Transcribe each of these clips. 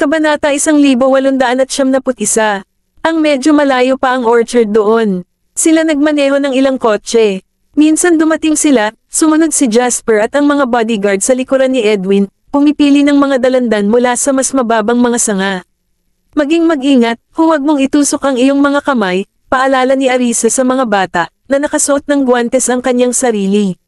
Kabanata 1871. Ang medyo malayo pa ang orchard doon. Sila nagmaneho ng ilang kotse. Minsan dumating sila, sumunod si Jasper at ang mga bodyguard sa likuran ni Edwin, pumipili ng mga dalandan mula sa mas mababang mga sanga. Maging mag-ingat, huwag mong itusok ang iyong mga kamay, paalala ni Arisa sa mga bata, na nakasuot ng guwantes ang kanyang sarili.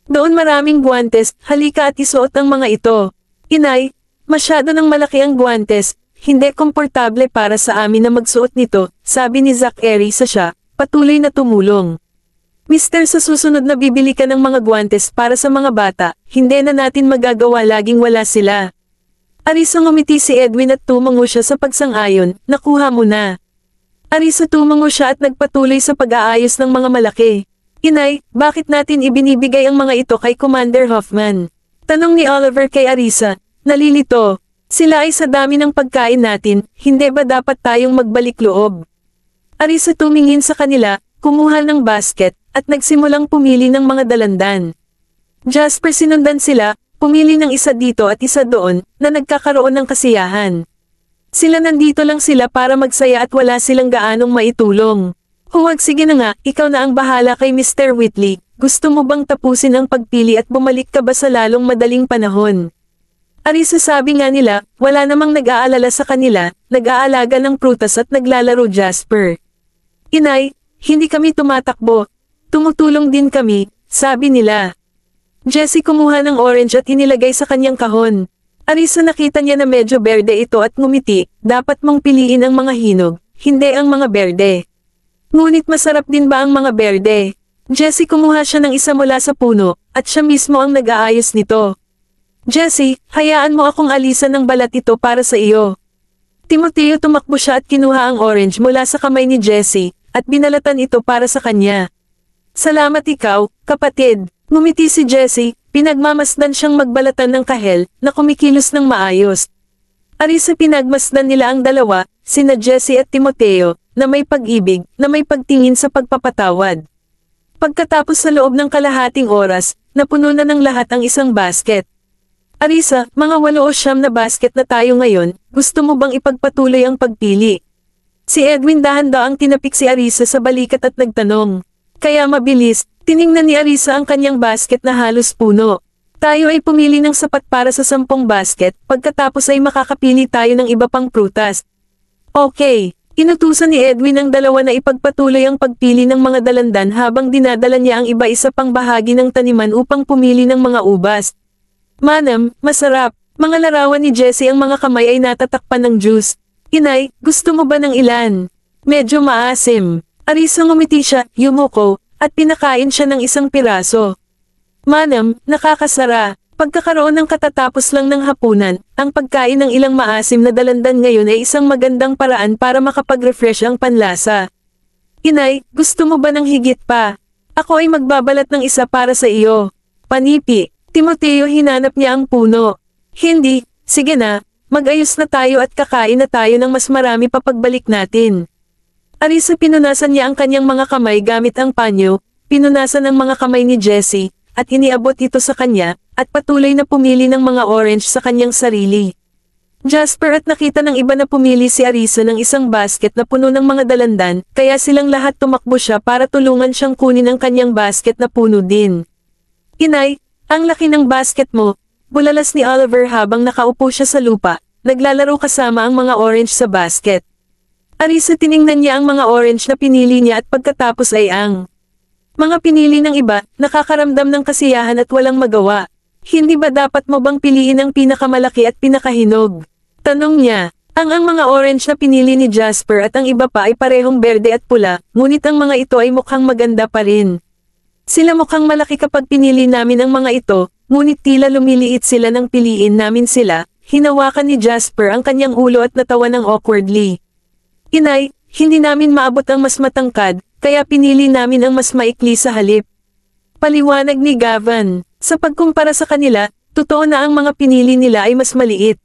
Doon maraming guwantes, halika at isuot ang mga ito. Inay, masyado nang malaki ang guwantes, hindi komportable para sa amin na magsuot nito, sabi ni Zachary sa siya, patuloy na tumulong. Mister, sa susunod na bibili ka ng mga guwantes para sa mga bata, hindi na natin magagawa laging wala sila. Arisa ngumiti si Edwin at tumango siya sa pagsang-ayon, nakuha mo na. Arisa tumango siya at nagpatuloy sa pag-aayos ng mga malaki. Inay, bakit natin ibinibigay ang mga ito kay Commander Hoffman? Tanong ni Oliver kay Arisa, nalilito. Sila ay sa dami ng pagkain natin, hindi ba dapat tayong magbalik loob? Arisa tumingin sa kanila, kumuha ng basket, at nagsimulang pumili ng mga dalandan. Jasper sinundan sila, pumili ng isa dito at isa doon, na nagkakaroon ng kasiyahan. Sila nandito lang sila para magsaya at wala silang gaanong maitulong. Huwag, sige na nga, ikaw na ang bahala kay Mr. Whitley, gusto mo bang tapusin ang pagpili at bumalik ka ba sa lalong madaling panahon? Arisa, sabi nga nila, wala namang nag-aalala sa kanila, nag-aalaga ng prutas at naglalaro. Jasper. Inay, hindi kami tumatakbo, tumutulong din kami, sabi nila. Jessie kumuha ng orange at inilagay sa kanyang kahon. Arisa, nakita niya na medyo berde ito at ngumiti, dapat mong piliin ang mga hinog, hindi ang mga berde. Ngunit masarap din ba ang mga berde? Jessie kumuha siya ng isa mula sa puno, at siya mismo ang nag-aayos nito. Jessie, hayaan mo akong alisan ng balat ito para sa iyo. Timoteo tumakbo siya at kinuha ang orange mula sa kamay ni Jessie, at binalatan ito para sa kanya. Salamat ikaw, kapatid. Ngumiti si Jessie, pinagmamasdan siyang magbalatan ng kahel, na kumikilos ng maayos. Arisa, pinagmasdan nila ang dalawa, sina Jessie at Timoteo, na may pag-ibig, na may pagtingin sa pagpapatawad. Pagkatapos sa loob ng kalahating oras, napuno na ng lahat ang isang basket. Arisa, mga 8 o 9 na basket na tayo ngayon, gusto mo bang ipagpatuloy ang pagpili? Si Edwin dahan-daang tinapik si Arisa sa balikat at nagtanong. Kaya mabilis, tiningnan ni Arisa ang kanyang basket na halos puno. Tayo ay pumili ng sapat para sa 10 basket, pagkatapos ay makakapili tayo ng iba pang prutas. Okay, inutusan ni Edwin ang dalawa na ipagpatuloy ang pagpili ng mga dalandan habang dinadala niya ang iba-isa pang bahagi ng taniman upang pumili ng mga ubas. Manam, masarap. Mga larawan ni Jessie, ang mga kamay ay natatakpan ng juice. Inay, gusto mo ba ng ilan? Medyo maasim. Arisa ngumiti siya, yumuko, at pinakain siya ng isang piraso. Manam, nakakasara. Pagkakaroon ng katatapos lang ng hapunan, ang pagkain ng ilang maasim na dalandan ngayon ay isang magandang paraan para makapag-refresh ang panlasa. Inay, gusto mo ba ng higit pa? Ako ay magbabalat ng isa para sa iyo. Panipi. Timoteo, hinanap niya ang puno. Hindi, sige na, mag-ayos na tayo at kakain na tayo ng mas marami pa pagbalik natin. Arisa, pinunasan niya ang kanyang mga kamay gamit ang panyo, pinunasan ang mga kamay ni Jessie, at iniabot ito sa kanya, at patuloy na pumili ng mga orange sa kanyang sarili. Jasper, at nakita ng iba na pumili si Arisa ng isang basket na puno ng mga dalandan, kaya silang lahat tumakbo siya para tulungan siyang kunin ang kanyang basket na puno din. Inay, ang laki ng basket mo, bulalas ni Oliver habang nakaupo siya sa lupa, naglalaro kasama ang mga orange sa basket. Arisa, tiningnan niya ang mga orange na pinili niya at pagkatapos ay ang mga pinili ng iba, nakakaramdam ng kasiyahan at walang magawa. Hindi ba dapat mo bang piliin ang pinakamalaki at pinakahinog? Tanong niya. Ang mga orange na pinili ni Jasper at ang iba pa ay parehong berde at pula, ngunit ang mga ito ay mukhang maganda pa rin. Sila mukhang malaki kapag pinili namin ang mga ito, ngunit tila lumiliit sila nang piliin namin sila. Hinawakan ni Jasper ang kanyang ulo at natawa ng awkwardly. Inay, hindi namin maabot ang mas matangkad, kaya pinili namin ang mas maikli sa halip. Paliwanag ni Gavin. Sa pagkumpara sa kanila, totoo na ang mga pinili nila ay mas maliit.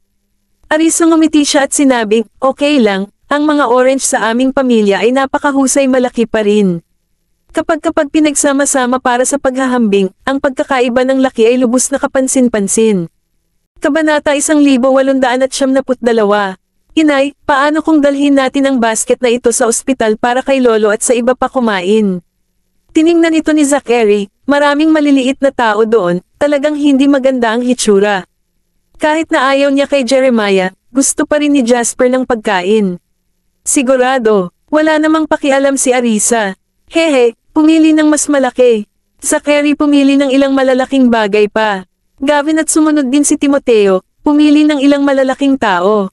Arisa, ngumiti siya at sinabing, okay lang, ang mga orange sa aming pamilya ay napakahusay, malaki pa rin. Kapag pinagsama-sama para sa paghahambing, ang pagkakaiba ng laki ay lubos na kapansin-pansin. Kabanata 1872. Inay, paano kung dalhin natin ang basket na ito sa ospital para kay Lolo at sa iba pa kumain? Tiningnan ito ni Zachary, maraming maliliit na tao doon, talagang hindi maganda ang hitsura. Kahit na ayaw niya kay Jeremiah, gusto pa rin ni Jasper ng pagkain. Sigurado, wala namang pakialam si Arisa. Hehe, pumili ng mas malaki. Zachary pumili ng ilang malalaking bagay pa. Gavin at sumunod din si Timoteo, pumili ng ilang malalaking tao.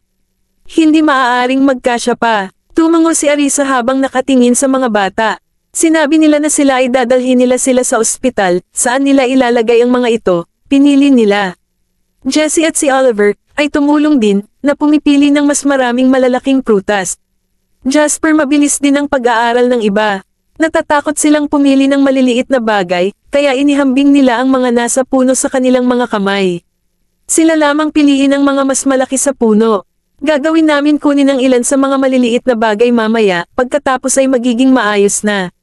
Hindi maaaring magkasya pa. Tumango si Arisa habang nakatingin sa mga bata. Sinabi nila na sila ay dadalhin nila sila sa ospital, saan nila ilalagay ang mga ito, pinili nila. Jessie at si Oliver, ay tumulong din, na pumipili ng mas maraming malalaking prutas. Jasper mabilis din ang pag-aaral ng iba. Natatakot silang pumili ng maliliit na bagay, kaya inihambing nila ang mga nasa puno sa kanilang mga kamay. Sila lamang piliin ang mga mas malaki sa puno. Gagawin namin kunin ang ilan sa mga maliliit na bagay mamaya, pagkatapos ay magiging maayos na.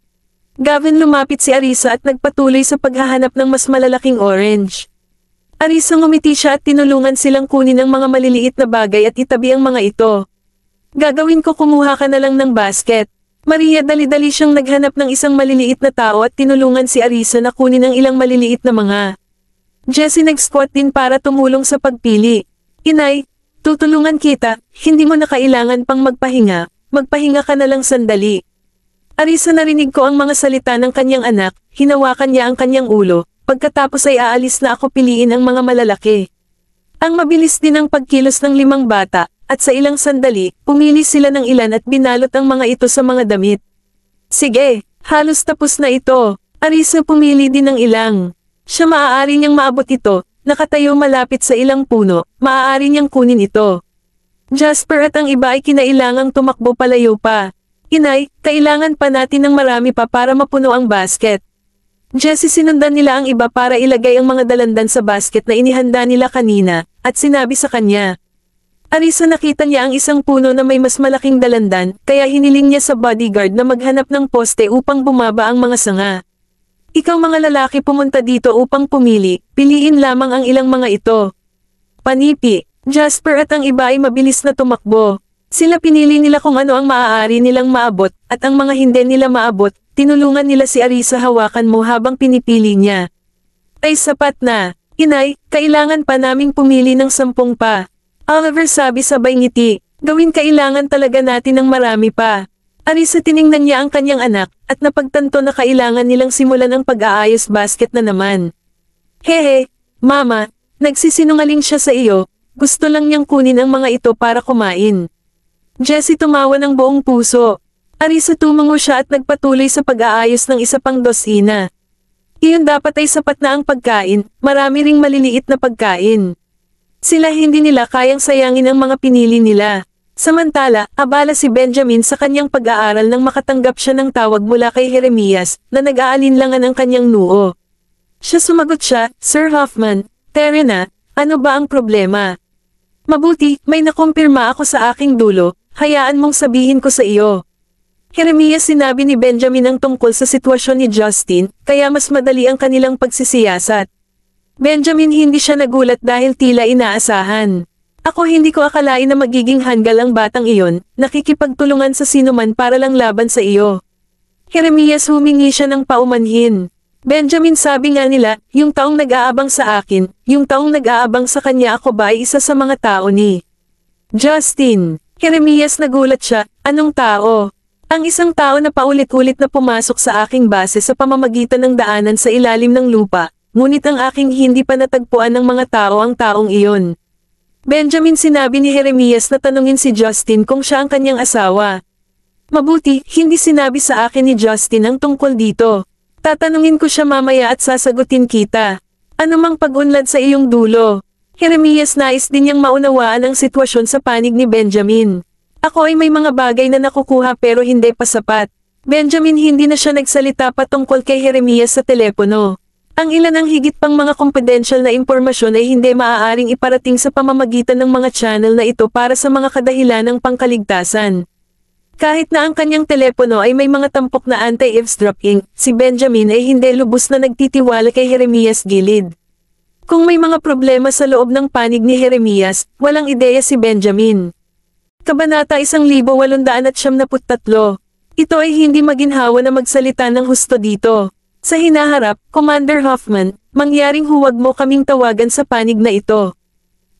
Gavin lumapit si Arisa at nagpatuloy sa paghahanap ng mas malalaking orange. Arisa ngumiti siya at tinulungan silang kunin ang mga maliliit na bagay at itabi ang mga ito. Gagawin ko, kumuha ka na lang ng basket. Maria dali-dali siyang naghanap ng isang maliliit na tao at tinulungan si Arisa na kunin ang ilang maliliit na mga. Jessie nag-squat din para tumulong sa pagpili. Inay, tutulungan kita, hindi mo na kailangan pang magpahinga ka na lang sandali. Arisa, narinig ko ang mga salita ng kanyang anak, hinawakan niya ang kanyang ulo, pagkatapos ay aalis na ako, piliin ang mga malalaki. Ang mabilis din ang pagkilos ng 5 bata, at sa ilang sandali, pumili sila ng ilan at binalot ang mga ito sa mga damit. Sige, halos tapos na ito. Arisa pumili din ng ilang. Siya maaari niyang maabot ito, nakatayo malapit sa ilang puno, maaari niyang kunin ito. Jasper at ang iba ay kinailangang tumakbo palayo pa. Inay, kailangan pa natin ng marami pa para mapuno ang basket. Jessie, sinundan nila ang iba para ilagay ang mga dalandan sa basket na inihanda nila kanina, at sinabi sa kanya. Arisa, nakita niya ang isang puno na may mas malaking dalandan, kaya hiniling niya sa bodyguard na maghanap ng poste upang bumaba ang mga sanga. Ikaw mga lalaki, pumunta dito upang pumili, piliin lamang ang ilang mga ito. Panipi, Jasper at ang iba ay mabilis na tumakbo. Sila pinili nila kung ano ang maaari nilang maabot, at ang mga hindi nila maabot, tinulungan nila si Arisa, hawakan mo habang pinipili niya. Ay sapat na, inay, kailangan pa naming pumili ng 10 pa. Oliver sabi sabay ngiti, gawin, kailangan talaga natin ng marami pa. Arisa, tiningnan niya ang kanyang anak, at napagtanto na kailangan nilang simulan ang pag-aayos basket na naman. Hehe, mama, nagsisinungaling siya sa iyo, gusto lang niyang kunin ang mga ito para kumain. Jessie tumawa ng buong puso. Arisa, tumango siya at nagpatuloy sa pag-aayos ng isa pang dosina. Iyon dapat ay sapat na ang pagkain, marami ring maliliit na pagkain. Sila hindi nila kayang sayangin ang mga pinili nila. Samantala, abala si Benjamin sa kanyang pag-aaral nang makatanggap siya ng tawag mula kay Jeremias, na nag-aalinlangan ang kanyang noo. Sumagot siya, Sir Hoffman, Terena, ano ba ang problema? Mabuti, may nakumpirma ako sa aking dulo, hayaan mong sabihin ko sa iyo. Jeremias, sinabi ni Benjamin ang tungkol sa sitwasyon ni Justin, kaya mas madali ang kanilang pagsisiyasat. Benjamin, hindi siya nagulat dahil tila inaasahan. Ako, hindi ko akalain na magiging hanggal ang batang iyon, nakikipagtulungan sa sinuman para lang laban sa iyo. Jeremias, humingi siya ng paumanhin. Benjamin, sabi nga nila, yung taong nag-aabang sa akin, yung taong nag-aabang sa kanya, ako ba ay isa sa mga tao ni Justin? Jeremias, nagulat siya, anong tao? Ang isang tao na paulit-ulit na pumasok sa aking base sa pamamagitan ng daanan sa ilalim ng lupa, ngunit ang aking hindi pa natagpuan ng mga tao ang taong iyon. Benjamin, sinabi ni Jeremias na tanungin si Justin kung siya ang kanyang asawa. Mabuti, hindi sinabi sa akin ni Justin ang tungkol dito. Tatanungin ko siya mamaya at sasagutin kita. Ano mang pag-unlad sa iyong dulo. Jeremias, nais din niyang maunawaan ang sitwasyon sa panig ni Benjamin. Ako ay may mga bagay na nakukuha pero hindi pa sapat. Benjamin, hindi na siya nagsalita patungkol kay Jeremias sa telepono. Ang ilan ng higit pang mga confidential na impormasyon ay hindi maaaring iparating sa pamamagitan ng mga channel na ito para sa mga kadahilanang pangkaligtasan. Kahit na ang kanyang telepono ay may mga tampok na anti-eavesdropping, si Benjamin ay hindi lubos na nagtitiwala kay Jeremias gilid. Kung may mga problema sa loob ng panig ni Jeremias, walang ideya si Benjamin. Kabanata 1873. Ito ay hindi maginhawa na magsalita ng husto dito. Sa hinaharap, Commander Hoffman, mangyaring huwag mo kaming tawagan sa panig na ito.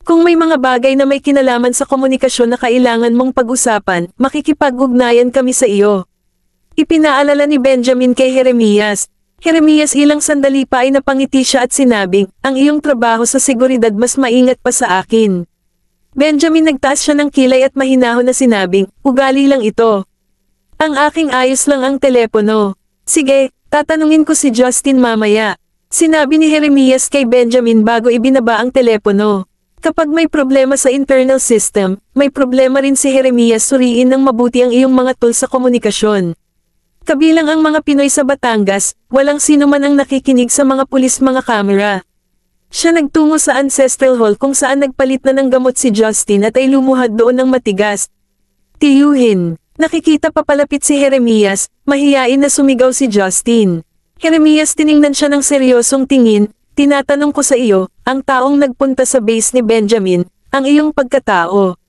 Kung may mga bagay na may kinalaman sa komunikasyon na kailangan mong pag-usapan, makikipag-ugnayan kami sa iyo. Ipinaalala ni Benjamin kay Jeremias. Jeremias ilang sandali pa ay napangiti siya at sinabing, ang iyong trabaho sa seguridad mas maingat pa sa akin. Benjamin nagtaas siya ng kilay at mahinahon na sinabing, ugali lang ito. Ang aking ayos lang ang telepono. Sige, tatanungin ko si Justin mamaya. Sinabi ni Jeremias kay Benjamin bago ibinaba ang telepono. Kapag may problema sa internal system, may problema rin si Jeremias suriin ng mabuti ang iyong mga tools sa komunikasyon. Kabilang ang mga Pinoy sa Batangas, walang sino man ang nakikinig sa mga pulis mga kamera. Siya nagtungo sa Ancestral Hall kung saan nagpalit na ng gamot si Justin at ay lumuhad doon ng matigas. Tiyuhin. Nakikita papalapit si Jeremias, mahiyain na sumigaw si Justin. Jeremias tiningnan siya ng seryosong tingin, tinatanong ko sa iyo, ang taong nagpunta sa base ni Benjamin, ang iyong pagkatao.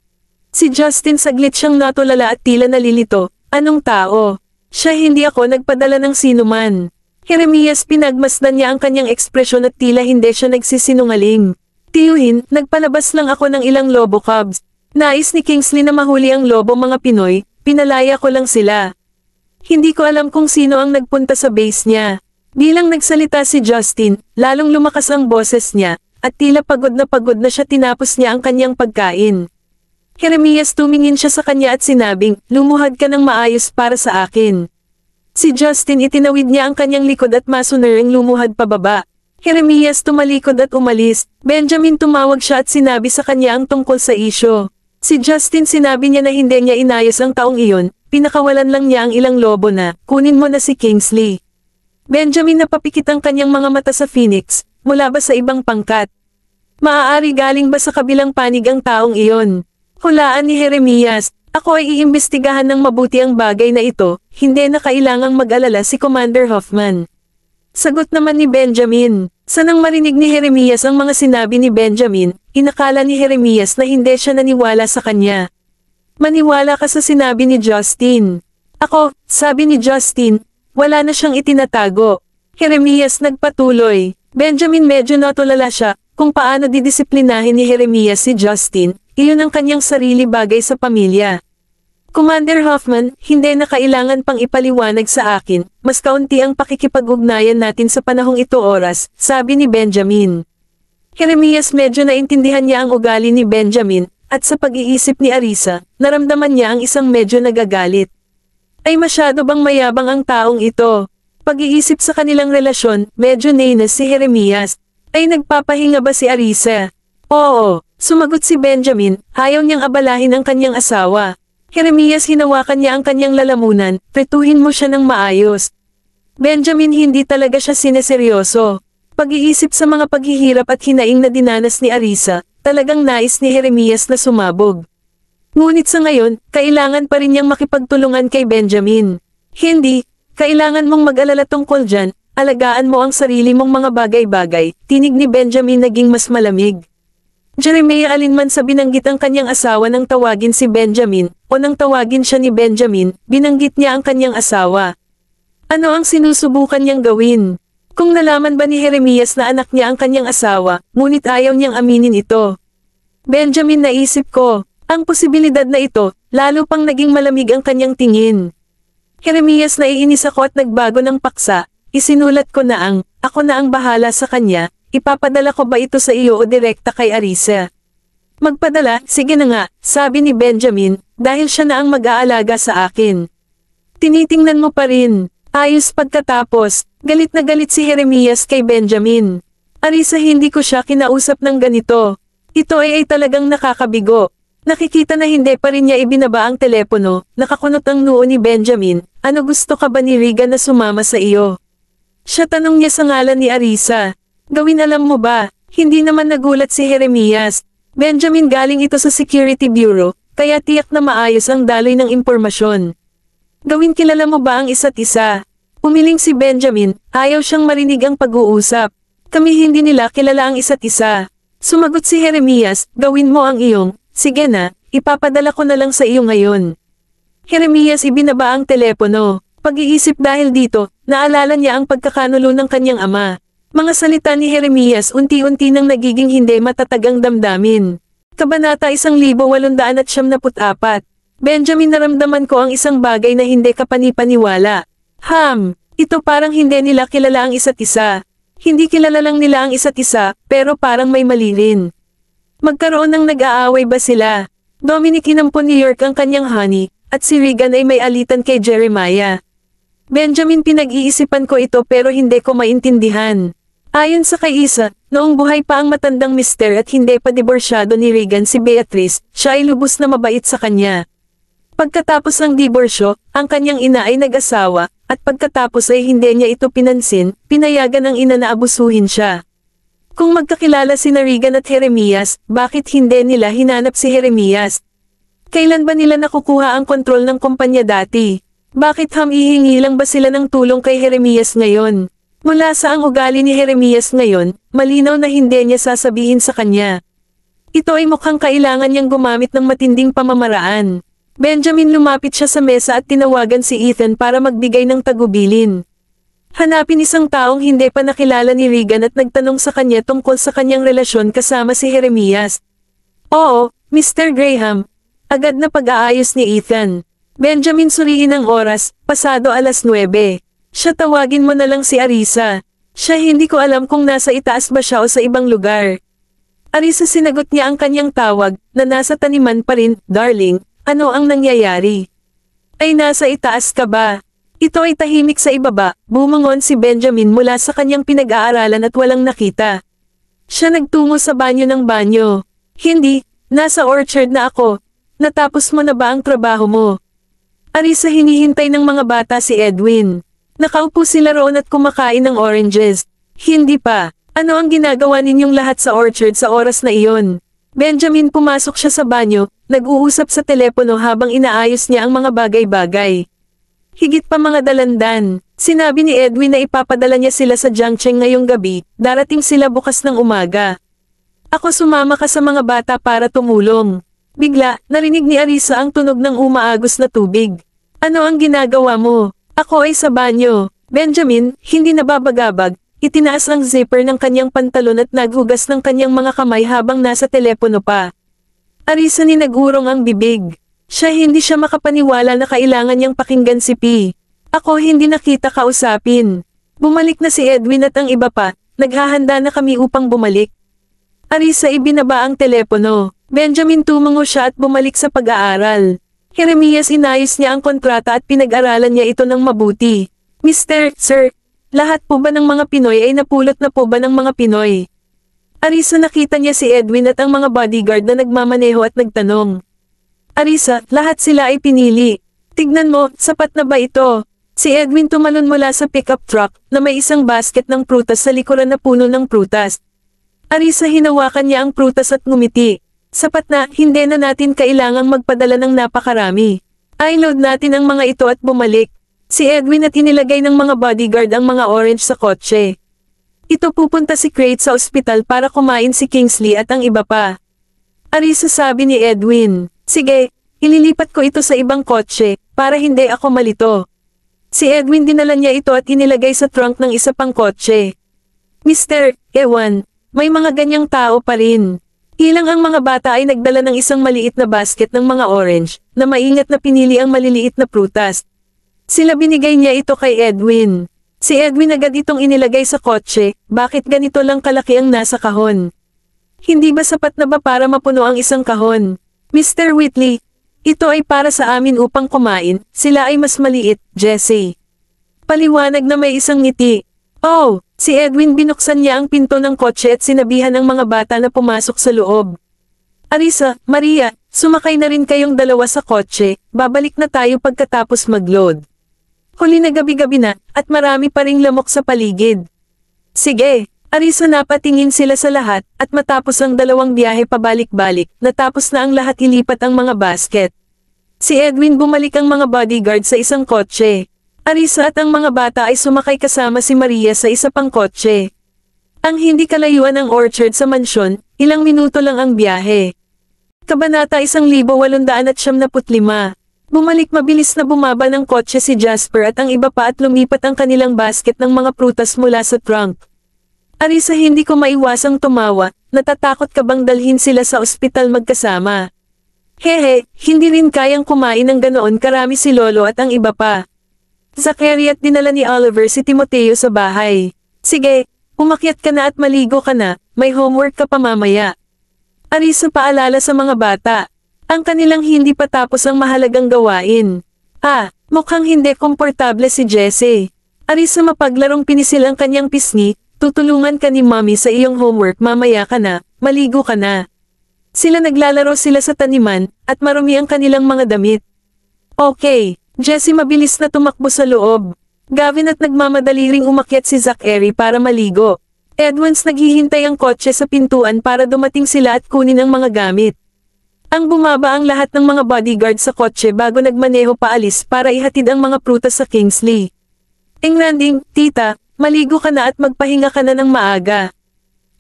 Si Justin saglit siyang natulala at tila nalilito, anong tao? Siya hindi ako nagpadala ng sinuman. Jeremias pinagmasdan niya ang kanyang ekspresyon at tila hindi siya nagsisinungaling. Tiyuhin, nagpalabas lang ako ng ilang lobo cubs. Nais ni Kingsley na mahuli ang lobo mga Pinoy, pinalaya ko lang sila. Hindi ko alam kung sino ang nagpunta sa base niya. Bilang nagsalita si Justin, lalong lumakas ang boses niya, at tila pagod na siya tinapos niya ang kanyang pagkain. Jeremias tumingin siya sa kanya at sinabing, lumuhad ka ng maayos para sa akin. Si Justin itinawid niya ang kanyang likod at masunuring lumuhad pababa. Jeremias tumalikod at umalis. Benjamin tumawag siya at sinabi sa kanya ang tungkol sa isyo. Si Justin sinabi niya na hindi niya inayos ang taong iyon, pinakawalan lang niya ang ilang lobo na, kunin mo na si Kingsley. Benjamin napapikit ang kanyang mga mata sa Phoenix, mula ba sa ibang pangkat? Maaari galing ba sa kabilang panig ang taong iyon? Hulaan ni Jeremias, ako ay iimbestigahan ng mabuti ang bagay na ito, hindi na kailangang mag-alala si Commander Hoffman. Sagot naman ni Benjamin, sanang marinig ni Jeremias ang mga sinabi ni Benjamin, inakala ni Jeremias na hindi siya naniwala sa kanya. Maniwala ka sa sinabi ni Justin. Ako, sabi ni Justin, wala na siyang itinatago. Jeremias nagpatuloy. Benjamin medyo natulala siya, kung paano didisiplinahin ni Jeremias si Justin. Iyon ang kanyang sarili bagay sa pamilya. Commander Hoffman, hindi na kailangan pang ipaliwanag sa akin, mas kaunti ang pakikipag-ugnayan natin sa panahong ito oras, sabi ni Benjamin. Jeremias medyo naintindihan niya ang ugali ni Benjamin, at sa pag-iisip ni Arisa, naramdaman niya ang isang medyo nagagalit. Ay masyado bang mayabang ang taong ito? Pag-iisip sa kanilang relasyon, medyo nainis si Jeremias. Ay nagpapahinga ba si Arisa? Oo. Sumagot si Benjamin, ayaw niyang abalahin ang kanyang asawa. Jeremias hinawakan niya ang kanyang lalamunan, petuhin mo siya ng maayos. Benjamin hindi talaga siya sineseryoso. Pag-iisip sa mga paghihirap at hinaing na dinanas ni Arisa, talagang nais ni Jeremias na sumabog. Ngunit sa ngayon, kailangan pa rin niyang makipagtulungan kay Benjamin. Hindi, kailangan mong mag-alala tungkol dyan, alagaan mo ang sarili mong mga bagay-bagay, tinig ni Benjamin naging mas malamig. Jeremiah alinman sa binanggit ang kanyang asawa nang tawagin si Benjamin, o nang tawagin siya ni Benjamin, binanggit niya ang kanyang asawa. Ano ang sinusubukan niyang gawin? Kung nalaman ba ni Jeremias na anak niya ang kanyang asawa, ngunit ayaw niyang aminin ito. Benjamin, naisip ko, ang posibilidad na ito, lalo pang naging malamig ang kanyang tingin. Jeremias, naiinis ako at nagbago ng paksa, isinulat ko na ako na ang bahala sa kanya. Ipapadala ko ba ito sa iyo o direkta kay Arisa? Magpadala, sige na nga, sabi ni Benjamin, dahil siya na ang mag-aalaga sa akin. Tinitingnan mo pa rin. Ayos. Pagkatapos, galit na galit si Jeremias kay Benjamin. Arisa, hindi ko siya kinausap ng ganito. Ito ay talagang nakakabigo. Nakikita na hindi pa rin niya ibinaba ang telepono, nakakunot ang noo ni Benjamin. Ano, gusto ka ba ni Regan na sumama sa iyo? Siya, tanong niya sa ngalan ni Arisa. Gawin, alam mo ba, hindi naman nagulat si Jeremias. Benjamin, galing ito sa Security Bureau, kaya tiyak na maayos ang daloy ng impormasyon. Gawin, kilala mo ba ang isa't isa? Umiling si Benjamin, ayaw siyang marinig ang pag-uusap. Kami hindi nila kilala ang isa't isa. Sumagot si Jeremias, gawin mo ang iyong, sige na, ipapadala ko na lang sa iyo ngayon. Jeremias ibinaba ang telepono. Pag-iisip dahil dito, naalala niya ang pagkakanulo ng kanyang ama. Mga salita ni Jeremias unti-unti nang nagiging hindi matatagang damdamin. Kabanata 1874. Benjamin, naramdaman ko ang isang bagay na hindi kapanipaniwala. Ito parang hindi nila kilala ang isa't isa. Hindi kilala lang nila ang isa't isa, pero parang may malilin. Magkaroon ng nag-aaway ba sila? Dominic, hinampon ni York ang kanyang honey, at si Regan ay may alitan kay Jeremiah. Benjamin, pinag-iisipan ko ito pero hindi ko maintindihan. Ayon sa kay Isa, noong buhay pa ang matandang mister at hindi pa diborsyado ni Regan si Beatrice, siya ay lubos na mabait sa kanya. Pagkatapos ng diborsyo, ang kanyang ina ay nag-asawa, at pagkatapos ay hindi niya ito pinansin, pinayagan ng ina na abusuhin siya. Kung magkakilala sina Regan at Jeremias, bakit hindi nila hinanap si Jeremias? Kailan ba nila nakukuha ang kontrol ng kumpanya dati? Bakit hihingi lang ba sila ng tulong kay Jeremias ngayon? Mula sa ang ugali ni Jeremias ngayon, malinaw na hindi niya sasabihin sa kanya. Ito ay mukhang kailangan niyang gumamit ng matinding pamamaraan. Benjamin, lumapit siya sa mesa at tinawagan si Ethan para magbigay ng tagubilin. Hanapin isang taong hindi pa nakilala ni Regan at nagtanong sa kanya tungkol sa kanyang relasyon kasama si Jeremias. Oo, Mr. Graham. Agad na pag-aayos ni Ethan. Benjamin, suriin ang oras, pasado 9:00. Siya, tawagin mo na lang si Arisa. Siya, hindi ko alam kung nasa itaas ba siya o sa ibang lugar. Arisa, sinagot niya ang kanyang tawag, na nasa taniman pa rin. Darling, ano ang nangyayari? Ay, nasa itaas ka ba? Ito ay tahimik sa ibaba, bumangon si Benjamin mula sa kanyang pinag-aaralan at walang nakita. Siya nagtungo sa banyo ng banyo. Hindi, nasa orchard na ako. Natapos mo na ba ang trabaho mo? Arisa, hinihintay ng mga bata si Edwin. Nakaupo sila roon at kumakain ng oranges. Hindi pa. Ano ang ginagawa ninyong lahat sa orchard sa oras na iyon? Benjamin, pumasok siya sa banyo, nag-uusap sa telepono habang inaayos niya ang mga bagay-bagay. Higit pa mga dalandan. Sinabi ni Edwin na ipapadala niya sila sa Jiangcheng ngayong gabi, darating sila bukas ng umaga. Ako, sumama ka sa mga bata para tumulong. Bigla, narinig ni Arisa ang tunog ng umaagos na tubig. Ano ang ginagawa mo? Ako ay sa banyo. Benjamin, hindi nababagabag, itinaas ang zipper ng kanyang pantalon at naghugas ng kanyang mga kamay habang nasa telepono pa. Arisa, ninagurong ang bibig. Hindi siya makapaniwala na kailangan niyang pakinggan si P. Ako, hindi nakita kausapin. Bumalik na si Edwin at ang iba pa, naghahanda na kami upang bumalik. Arisa, ibinaba ang telepono. Benjamin, tumango siya at bumalik sa pag-aaral. Jeremias, inayos niya ang kontrata at pinag-aralan niya ito ng mabuti. Mr. Sir, lahat po ba ng mga Pinoy ay napulot na po ba ng mga Pinoy? Arisa, nakita niya si Edwin at ang mga bodyguard na nagmamaneho at nagtanong. Arisa, lahat sila ay pinili. Tignan mo, sapat na ba ito? Si Edwin tumalon mula sa pickup truck na may isang basket ng prutas sa likuran na puno ng prutas. Arisa, hinawakan niya ang prutas at ngumiti. Sapat na, hindi na natin kailangang magpadala ng napakarami. I-load natin ang mga ito at bumalik. Si Edwin at inilagay ng mga bodyguard ang mga orange sa kotse. Ito, pupunta si Crate sa ospital para kumain si Kingsley at ang iba pa. Arisa, sabi ni Edwin. Sige, ililipat ko ito sa ibang kotse, para hindi ako malito. Si Edwin, dinala niya ito at inilagay sa trunk ng isa pang kotse. Mr. Ewan, may mga ganyang tao pa rin. Ilang ang mga bata ay nagdala ng isang maliit na basket ng mga orange, na maingat na pinili ang maliliit na prutas. Sila, binigay niya ito kay Edwin. Si Edwin agad itong inilagay sa kotse, bakit ganito lang kalaki ang nasa kahon? Hindi ba sapat na ba para mapuno ang isang kahon? Mr. Whitley, ito ay para sa amin upang kumain, sila ay mas maliit, Jesse. Paliwanag na may isang ngiti. Oh, si Edwin, binuksan niya ang pinto ng kotse at sinabihan ang mga bata na pumasok sa loob. Arisa, Maria, sumakay na rin kayong dalawa sa kotse, babalik na tayo pagkatapos mag-load. Huli na gabi-gabi na, at marami pa ring lamok sa paligid. Sige, Arisa, napatingin sila sa lahat, at matapos ang dalawang biyahe pabalik-balik, natapos na ang lahat, ilipat ang mga basket. Si Edwin, bumalik ang mga bodyguard sa isang kotse. Arisa at ang mga bata ay sumakay kasama si Maria sa isa pang kotse. Ang hindi kalayuan ng orchard sa mansyon, ilang minuto lang ang biyahe. Kabanata 1875. Bumalik mabilis na bumaba ng kotse si Jasper at ang iba pa at lumipat ang kanilang basket ng mga prutas mula sa trunk. Arisa, hindi ko maiwasang tumawa, natatakot ka bang dalhin sila sa ospital magkasama? Hehe, hindi rin kayang kumain ng ganoon karami si Lolo at ang iba pa. Zachary at dinala ni Oliver si Timoteo sa bahay. Sige, umakyat ka na at maligo ka na, may homework ka pa mamaya. Arisa paalala sa mga bata. Ang kanilang hindi pa tapos ang mahalagang gawain. Mukhang hindi komportable si Jessie. Arisa, mapaglarong pinisil ang kanyang pisngi, tutulungan ka ni Mommy sa iyong homework, mamaya ka na, maligo ka na. Naglalaro sila sa taniman, at marumi ang kanilang mga damit. Okay, Jessie mabilis na tumakbo sa loob. Gavin at nagmamadali ring umakyat si Zachary para maligo. Edwins naghihintay ang kotse sa pintuan para dumating sila at kunin ang mga gamit. Ang bumaba ang lahat ng mga bodyguard sa kotse bago nagmaneho paalis para ihatid ang mga prutas sa Kingsley. Engranding, tita, maligo ka na at magpahinga ka na ng maaga.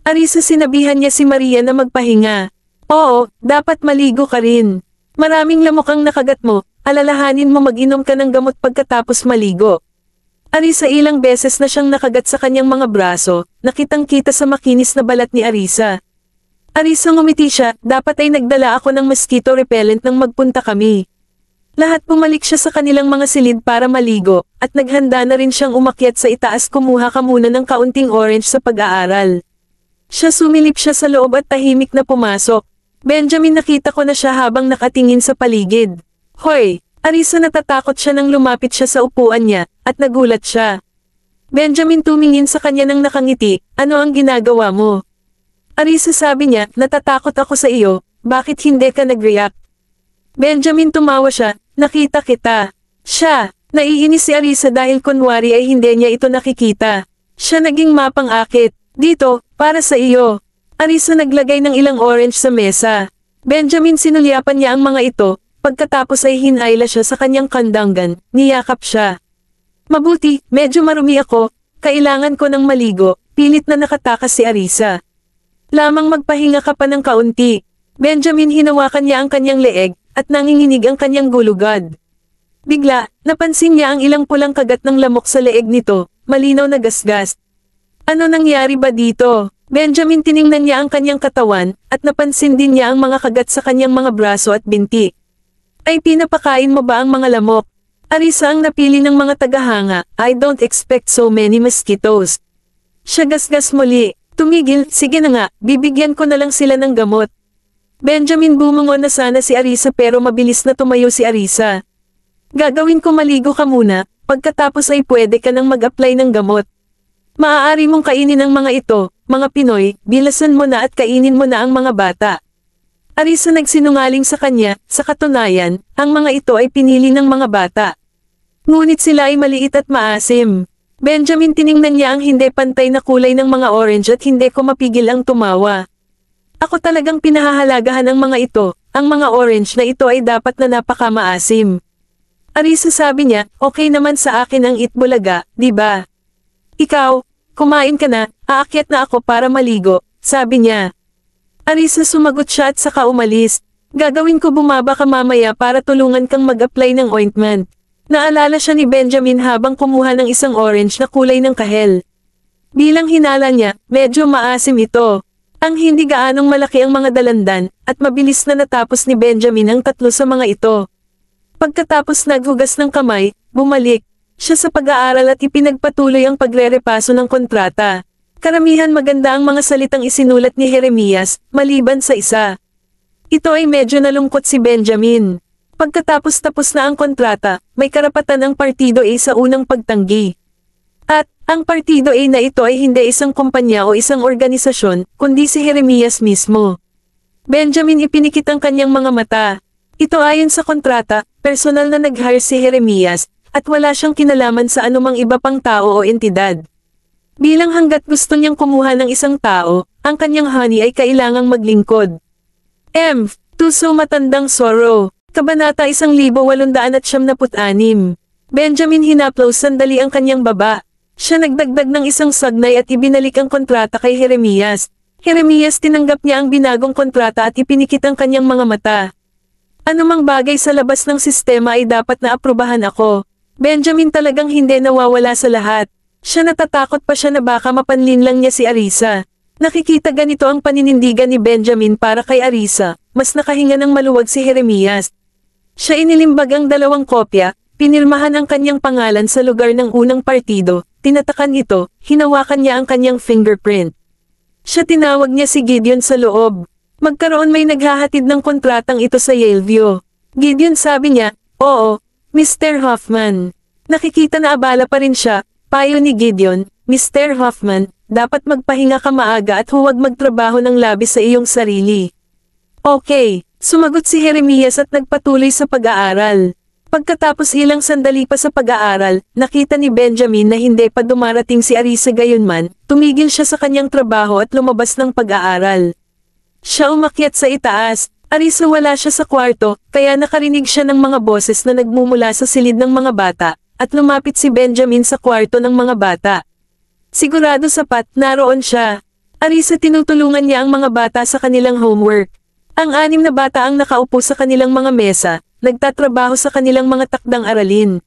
Arisa, sinabihan niya si Maria na magpahinga. Oo, dapat maligo ka rin. Maraming lamok ang nakagat mo, alalahanin mo mag-inom ka ng gamot pagkatapos maligo. Arisa, ilang beses na siyang nakagat sa kanyang mga braso, nakitang-kita sa makinis na balat ni Arisa. Arisa, ngumiti siya, dapat ay nagdala ako ng mosquito repellent nang magpunta kami. Lahat bumalik siya sa kanilang mga silid para maligo, at naghanda na rin siyang umakyat sa itaas. Kumuha ka muna ng kaunting orange sa pag-aaral. Sumilip siya sa loob at tahimik na pumasok. Benjamin, nakita ko na siya habang nakatingin sa paligid. Hoy! Arisa, natatakot siya nang lumapit siya sa upuan niya, at nagulat siya. Benjamin tumingin sa kanya nang nakangiti, ano ang ginagawa mo? Arisa, sabi niya, natatakot ako sa iyo, bakit hindi ka nag-react? Benjamin tumawa siya, nakita kita. Siya, naiinis si Arisa dahil kunwari ay hindi niya ito nakikita. Siya naging mapang-akit, dito, para sa iyo. Arisa naglagay ng ilang orange sa mesa. Benjamin, sinulyapan niya ang mga ito, pagkatapos ay hinayla siya sa kanyang kandangan, niyakap siya. Mabuti, medyo marumi ako, kailangan ko ng maligo, pilit na nakatakas si Arisa. Lamang magpahinga ka pa ng kaunti. Benjamin, hinawakan niya ang kanyang leeg, at nanginginig ang kanyang gulugad. Bigla, napansin niya ang ilang pulang kagat ng lamok sa leeg nito, malinaw na gasgas. Ano nangyari ba dito? Benjamin, tiningnan niya ang kanyang katawan, at napansin din niya ang mga kagat sa kanyang mga braso at binti. Ay, pinapakain mo ba ang mga lamok? Arisa ang napili ng mga tagahanga, I don't expect so many mosquitoes. Siya gasgas muli, tumigil, sige na nga, bibigyan ko na lang sila ng gamot. Benjamin, bumungo na sana si Arisa pero mabilis na tumayo si Arisa. Gagawin ko, maligo ka muna, pagkatapos ay pwede ka nang mag-apply ng gamot. Maaari mong kainin ang mga ito, mga Pinoy, bilasan mo na at kainin mo na ang mga bata. Arisa nagsinungaling sa kanya, sa katunayan, ang mga ito ay pinili ng mga bata. Ngunit sila ay maliit at maasim. Benjamin, tiningnan niya ang hindi pantay na kulay ng mga orange at hindi ko mapigil ang tumawa. Ako talagang pinahahalagahan ang mga ito, ang mga orange na ito ay dapat na napakamaasim. Arisa, sabi niya, okay naman sa akin ang itbulaga, di ba? Ikaw, kumain ka na, aakyat na ako para maligo, sabi niya. Arisa, sumagot siya at saka umalis. Gagawin ko, bumaba ka mamaya para tulungan kang mag-apply ng ointment. Naalala siya ni Benjamin habang kumuha ng isang orange na kulay ng kahel. Bilang hinala niya, medyo maasim ito. Ang hindi gaanong malaki ang mga dalandan, at mabilis na natapos ni Benjamin ang 3 sa mga ito. Pagkatapos naghugas ng kamay, bumalik siya sa pag-aaral at ipinagpatuloy ang pagre-repaso ng kontrata. Karamihan maganda ang mga salitang isinulat ni Jeremias, maliban sa isa. Ito ay medyo nalungkot si Benjamin. Pagkatapos-tapos na ang kontrata, may karapatan ang Partido A sa unang pagtanggi. At, ang Partido A na ito ay hindi isang kumpanya o isang organisasyon, kundi si Jeremias mismo. Benjamin, ipinikit ang kanyang mga mata. Ito ayon sa kontrata, personal na nag-hire si Jeremias, at wala siyang kinalaman sa anumang iba pang tao o entidad. Bilang hanggat gusto niyang kumuha ng isang tao, ang kanyang honey ay kailangang maglingkod. Tuso matandang sorrow. Kabanata 1876. Benjamin, hinaplaw sandali ang kanyang baba. Siya nagdagdag ng isang sagnay at ibinalik ang kontrata kay Jeremias. Jeremias tinanggap niya ang binagong kontrata at ipinikit ang kanyang mga mata. Anumang bagay sa labas ng sistema ay dapat na aprubahan ako. Benjamin talagang hindi nawawala sa lahat. Siya natatakot pa siya na baka mapanlin lang niya si Arisa. Nakikita ganito ang paninindigan ni Benjamin para kay Arisa, mas nakahinga ng maluwag si Jeremias. Siya inilimbag ang 2 kopya, pinirmahan ang kanyang pangalan sa lugar ng unang partido, tinatakan ito, hinawakan niya ang kanyang fingerprint. Siya tinawag niya si Gideon sa loob. Magkaroon may naghahatid ng kontratang ito sa Yaleview. Gideon sabi niya, "Oo, Mr. Hoffman." Nakikita na abala pa rin siya, payo ni Gideon, "Mr. Hoffman, dapat magpahinga ka maaga at huwag magtrabaho ng labis sa iyong sarili." "Okay," sumagot si Jeremias at nagpatuloy sa pag-aaral. Pagkatapos ilang sandali pa sa pag-aaral, nakita ni Benjamin na hindi pa dumarating si Arisa gayunman, tumigil siya sa kanyang trabaho at lumabas ng pag-aaral. Siya umakyat sa itaas. Arisa wala siya sa kwarto, kaya nakarinig siya ng mga boses na nagmumula sa silid ng mga bata, at lumapit si Benjamin sa kwarto ng mga bata. Sigurado sapat, naroon siya. Arisa tinutulungan niya ang mga bata sa kanilang homework. Ang 6 na bata ang nakaupo sa kanilang mga mesa, nagtatrabaho sa kanilang mga takdang aralin.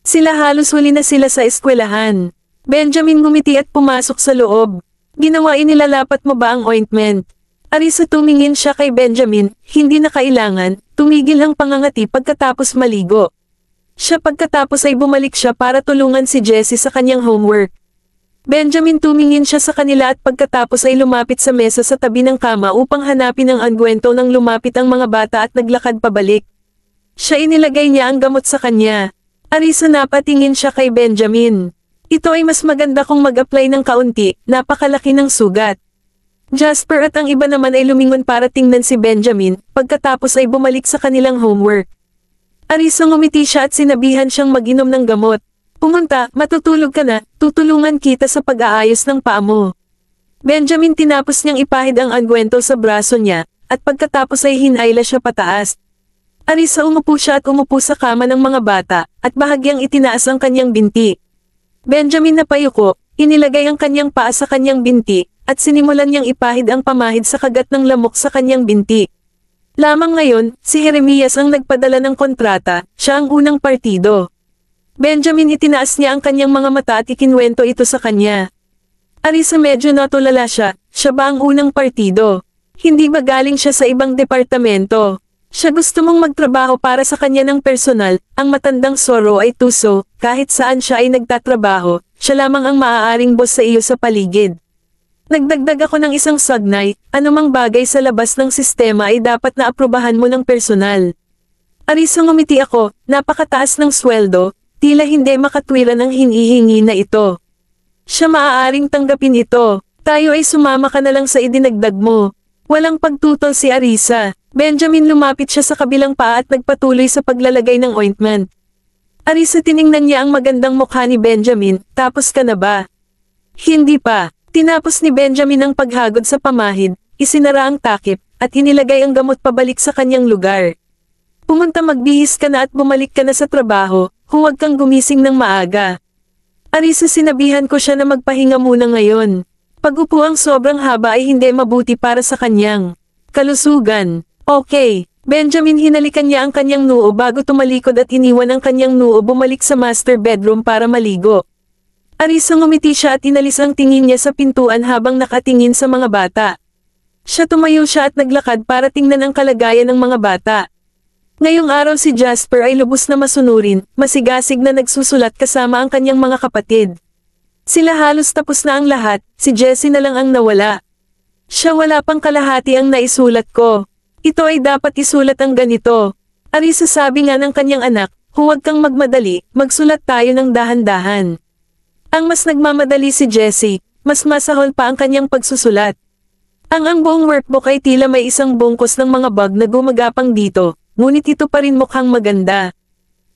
Sila halos huli na sila sa eskwelahan. Benjamin ngumiti at pumasok sa loob. "Ginawa inilalapat mo ba ang ointment?" Arisa tumingin siya kay Benjamin, "Hindi na kailangan," tumigil ang pangangati pagkatapos maligo. Siya pagkatapos ay bumalik siya para tulungan si Jessie sa kanyang homework. Benjamin tumingin siya sa kanila at pagkatapos ay lumapit sa mesa sa tabi ng kama upang hanapin ang ungwento nang lumapit ang mga bata at naglakad pabalik. Siya inilagay niya ang gamot sa kanya. Arisa napatingin siya kay Benjamin. "Ito ay mas maganda kung mag-apply ng kaunti, napakalaki ng sugat." Jasper at ang iba naman ay lumingon para tingnan si Benjamin, pagkatapos ay bumalik sa kanilang homework. Arisa ngumiti siya at sinabihan siyang mag-inom ng gamot. "Pumunta, matutulog ka na, tutulungan kita sa pag-aayos ng paa mo." Benjamin tinapos niyang ipahid ang ungwento sa braso niya, at pagkatapos ay hinayla siya pataas. Arisa umupo siya at umupo sa kama ng mga bata, at bahagyang itinaas ang kanyang binti. Benjamin napayuko, inilagay ang kanyang paa sa kanyang binti, at sinimulan niyang ipahid ang pamahid sa kagat ng lamok sa kanyang binti. Lamang ngayon, si Jeremias ang nagpadala ng kontrata, siya ang unang partido. Benjamin itinaas niya ang kanyang mga mata at ikinwento ito sa kanya. Arisa medyo natulala siya ba ang unang partido? Hindi ba galing siya sa ibang departamento? Siya gusto mong magtrabaho para sa kanya ng personal, ang matandang Soro ay tuso, kahit saan siya ay nagtatrabaho, siya lamang ang maaaring boss sa iyo sa paligid. Nagdagdag ako ng isang sagnay, anumang bagay sa labas ng sistema ay dapat na aprubahan mo ng personal. Arisa ngumiti ako, napakataas ng sweldo, tila hindi makatwiran ang hinihingi na ito. Siya maaaring tanggapin ito, tayo ay sumama ka na lang sa idinagdag mo. Walang pagtutol si Arisa. Benjamin lumapit siya sa kabilang paa at nagpatuloy sa paglalagay ng ointment. Arisa tiningnan niya ang magandang mukha ni Benjamin, "Tapos ka na ba?" "Hindi pa." Tinapos ni Benjamin ang paghagod sa pamahid, isinara ang takip, at inilagay ang gamot pabalik sa kanyang lugar. "Pumunta magbihis ka na at bumalik ka na sa trabaho, huwag kang gumising ng maaga." Arisa sinabihan ko siya na magpahinga muna ngayon. Pag-upo ang sobrang haba ay hindi mabuti para sa kanyang kalusugan. "Okay." Benjamin hinalikan niya ang kanyang noo bago tumalikod at iniwan ang kanyang noo bumalik sa master bedroom para maligo. Arisa ngumiti siya at inalis ang tingin niya sa pintuan habang nakatingin sa mga bata. Siya tumayo siya at naglakad para tingnan ang kalagayan ng mga bata. Ngayong araw si Jasper ay lubos na masunurin, masigasig na nagsusulat kasama ang kanyang mga kapatid. Sila halos tapos na ang lahat, si Jessie na lang ang nawala. Siya wala pang kalahati ang naisulat ko. Ito ay dapat isulat ang ganito. Arisa sabi nga ng kanyang anak, huwag kang magmadali, magsulat tayo ng dahan-dahan. Ang mas nagmamadali si Jessie, mas masahol pa ang kanyang pagsusulat. Ang buong workbook ay tila may isang bungkos ng mga bug na gumagapang dito, ngunit ito pa rin mukhang maganda.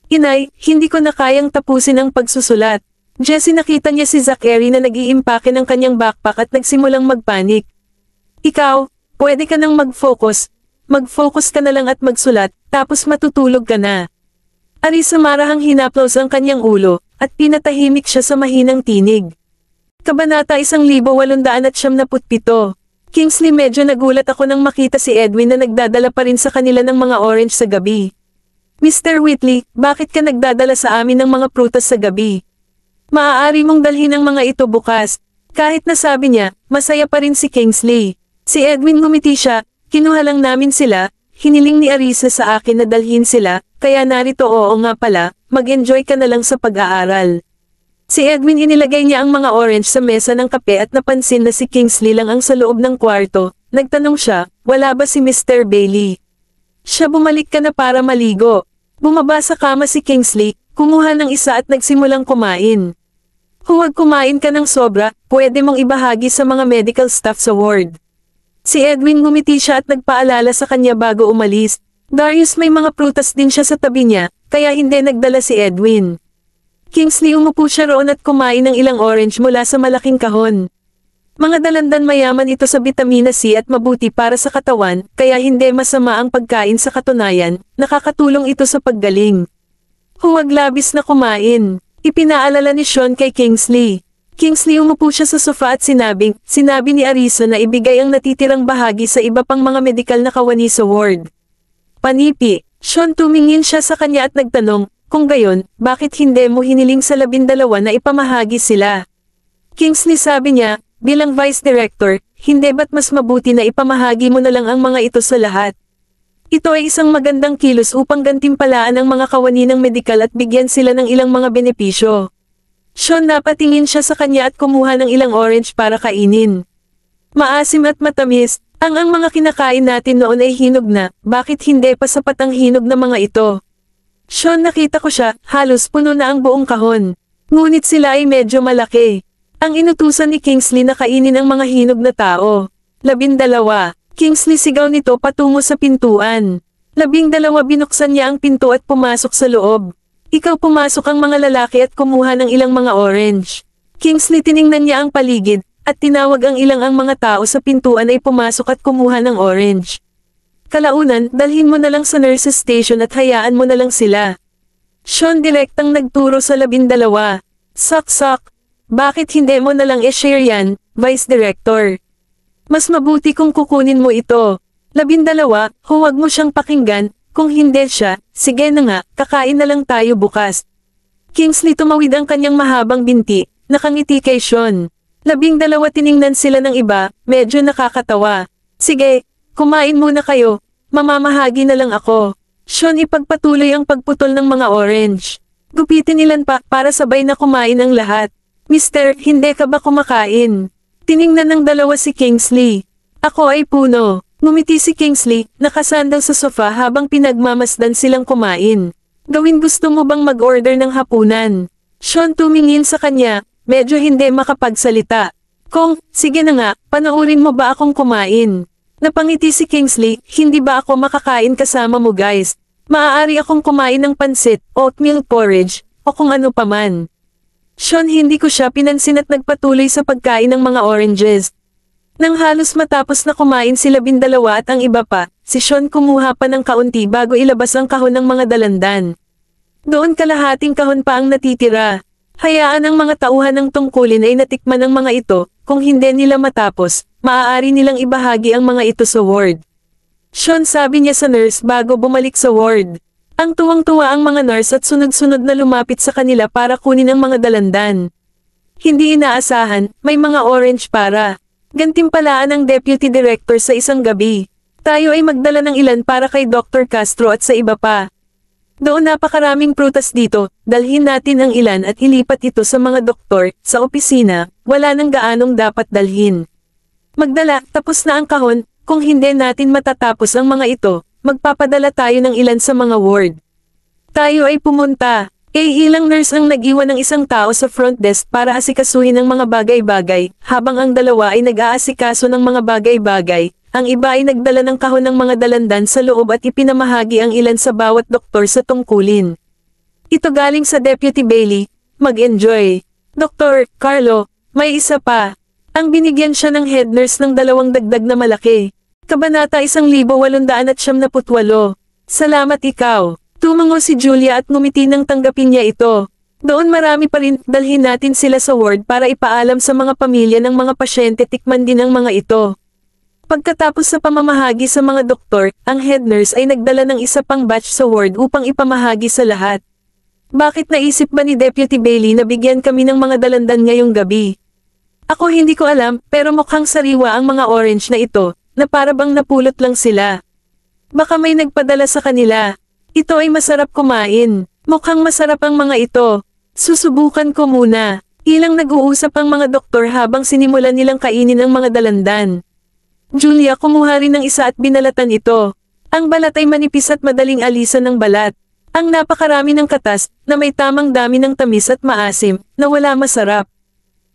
Inay, hindi ko na kayang tapusin ang pagsusulat. Jessie nakita niya si Zachary na nag-iimpake ng kanyang backpack at nagsimulang magpanik. Ikaw, pwede ka nang mag-focus. Mag-focus ka na lang at magsulat, tapos matutulog ka na. Arisa marahang hinaplos ang kanyang ulo, at pinatahimik siya sa mahinang tinig. Kabanata 1877. Kingsley, medyo nagulat ako nang makita si Edwin na nagdadala pa rin sa kanila ng mga orange sa gabi. Mr. Whitley, bakit ka nagdadala sa amin ng mga prutas sa gabi? Maaari mong dalhin ang mga ito bukas. Kahit na sabi niya, masaya pa rin si Kingsley. Si Edwin ngumiti siya, kinuha lang namin sila, hiniling ni Arisa sa akin na dalhin sila, kaya narito. Oo nga pala, mag-enjoy ka na lang sa pag-aaral. Si Edwin inilagay niya ang mga orange sa mesa ng kape at napansin na si Kingsley lang ang sa loob ng kwarto. Nagtanong siya, wala ba si Mr. Bailey? Siya, bumalik ka na para maligo. Bumaba sa kama si Kingsley, kumuha ng isa at nagsimulang kumain. Huwag kumain ka ng sobra, pwede mong ibahagi sa mga medical staff sa ward. Si Edwin ngumiti siya at nagpaalala sa kanya bago umalis. Darius, may mga prutas din siya sa tabi niya, kaya hindi nagdala si Edwin. Kingsley, umupo siya roon at kumain ng ilang orange mula sa malaking kahon. Mga dalandan, mayaman ito sa bitamina C at mabuti para sa katawan, kaya hindi masama ang pagkain. Sa katunayan, nakakatulong ito sa paggaling. Huwag labis na kumain, ipinaalala ni Sean kay Kingsley. Kingsley, umupo siya sa sofa at sinabi ni Arisa na ibigay ang natitirang bahagi sa iba pang mga medikal na kawani sa ward. Panipi, Sean, tumingin siya sa kanya at nagtanong, kung gayon, bakit hindi mo hiniling sa 12 na ipamahagi sila? Kingsley, sabi niya, bilang Vice Director, hindi ba't mas mabuti na ipamahagi mo na lang ang mga ito sa lahat? Ito ay isang magandang kilos upang gantimpalaan ang mga kawani ng medikal at bigyan sila ng ilang mga benepisyo. Sean, napatingin siya sa kanya at kumuha ng ilang orange para kainin. Maasim at matamis, ang mga kinakain natin noon ay hinog na, bakit hindi pa sapat ang hinog na mga ito? Sean, nakita ko siya, halos puno na ang buong kahon. Ngunit sila ay medyo malaki. Ang inutusan ni Kingsley na kainin ang mga hinog na tao. 12. Kingsley, sigaw nito patungo sa pintuan. 12, binuksan niya ang pinto at pumasok sa loob. Ikaw, pumasok ang mga lalaki at kumuha ng ilang mga orange. Kingsley, tiningnan niya ang paligid, at tinawag ang ilang mga tao sa pintuan ay pumasok at kumuha ng orange. Kalaunan, dalhin mo na lang sa nurses station at hayaan mo na lang sila. Sean, direktang nagturo sa 12. Sak-sak. Bakit hindi mo na lang i-share yan, Vice Director? Mas mabuti kung kukunin mo ito. 12, huwag mo siyang pakinggan, kung hindi siya, sige na nga, kakain na lang tayo bukas. Kingsley, tumawid ang kanyang mahabang binti, nakangiti kay Sean. 12, tiningnan sila ng iba, medyo nakakatawa. Sige, kumain muna kayo, mamamahagi na lang ako. Sean, ipagpatuloy ang pagputol ng mga orange. Gupitin ilan pa para sabay na kumain ang lahat. Mister, hindi ka ba kumakain? Tiningnan ng dalawa si Kingsley. Ako ay puno. Ngumiti si Kingsley, nakasandal sa sofa habang pinagmamasdan silang kumain. Gawin, gusto mo bang mag-order ng hapunan? Sean, tumingin sa kanya, medyo hindi makapagsalita. Kong, sige na nga, panoorin mo ba akong kumain? Napangiti si Kingsley, hindi ba ako makakain kasama mo guys? Maaari akong kumain ng pansit, oatmeal porridge, o kung ano paman. Sean, hindi ko siya pinansin at nagpatuloy sa pagkain ng mga oranges. Nang halos matapos na kumain sila 12 at ang iba pa, si Sean kumuha pa ng kaunti bago ilabas ang kahon ng mga dalandan. Doon kalahating kahon pa ang natitira. Hayaan ang mga tauhan ng tungkulin ay natikman ng mga ito, kung hindi nila matapos, maaari nilang ibahagi ang mga ito sa ward. Sean, sabi niya sa nurse bago bumalik sa ward. Ang tuwang-tuwa ang mga nurse at sunod-sunod na lumapit sa kanila para kunin ang mga dalandan. Hindi inaasahan, may mga orange para. Gantimpalaan ng deputy director sa isang gabi. Tayo ay magdala ng ilan para kay Dr. Castro at sa iba pa. Doon napakaraming prutas dito, dalhin natin ang ilan at ilipat ito sa mga doktor, sa opisina, wala nang gaanong dapat dalhin. Magdala, tapos na ang kahon, kung hindi natin matatapos ang mga ito, magpapadala tayo ng ilan sa mga ward. Tayo ay pumunta. Ilang nurse ang nag-iwan ng isang tao sa front desk para asikasuhin ang mga bagay-bagay, habang ang dalawa ay nag-aasikaso ng mga bagay-bagay, ang iba ay nagdala ng kahon ng mga dalandan sa loob at ipinamahagi ang ilan sa bawat doktor sa tungkulin. Ito galing sa Deputy Bailey, mag-enjoy. Dr. Carlo, may isa pa. Ang binigyan siya ng head nurse ng 2 dagdag na malaki. Kabanata 1878. Salamat ikaw. Tumango si Julia at ngumiti nang tanggapin niya ito. Doon marami pa rin, dalhin natin sila sa ward para ipaalam sa mga pamilya ng mga pasyente, tikman din ang mga ito. Pagkatapos sa pamamahagi sa mga doktor, ang head nurse ay nagdala ng isa pang batch sa ward upang ipamahagi sa lahat. Bakit naisip ba ni Deputy Bailey na bigyan kami ng mga dalandan ngayong gabi? Ako hindi ko alam, pero mukhang sariwa ang mga orange na ito, na para bang napulot lang sila. Baka may nagpadala sa kanila. Ito ay masarap kumain. Mukhang masarap ang mga ito. Susubukan ko muna. Ilang nag-uusap ang mga doktor habang sinimulan nilang kainin ang mga dalandan. Julia kumuha rin ng isa at binalatan ito. Ang balat ay manipis at madaling alisan ng balat. Ang napakarami ng katas, na may tamang dami ng tamis at maasim, na wala masarap.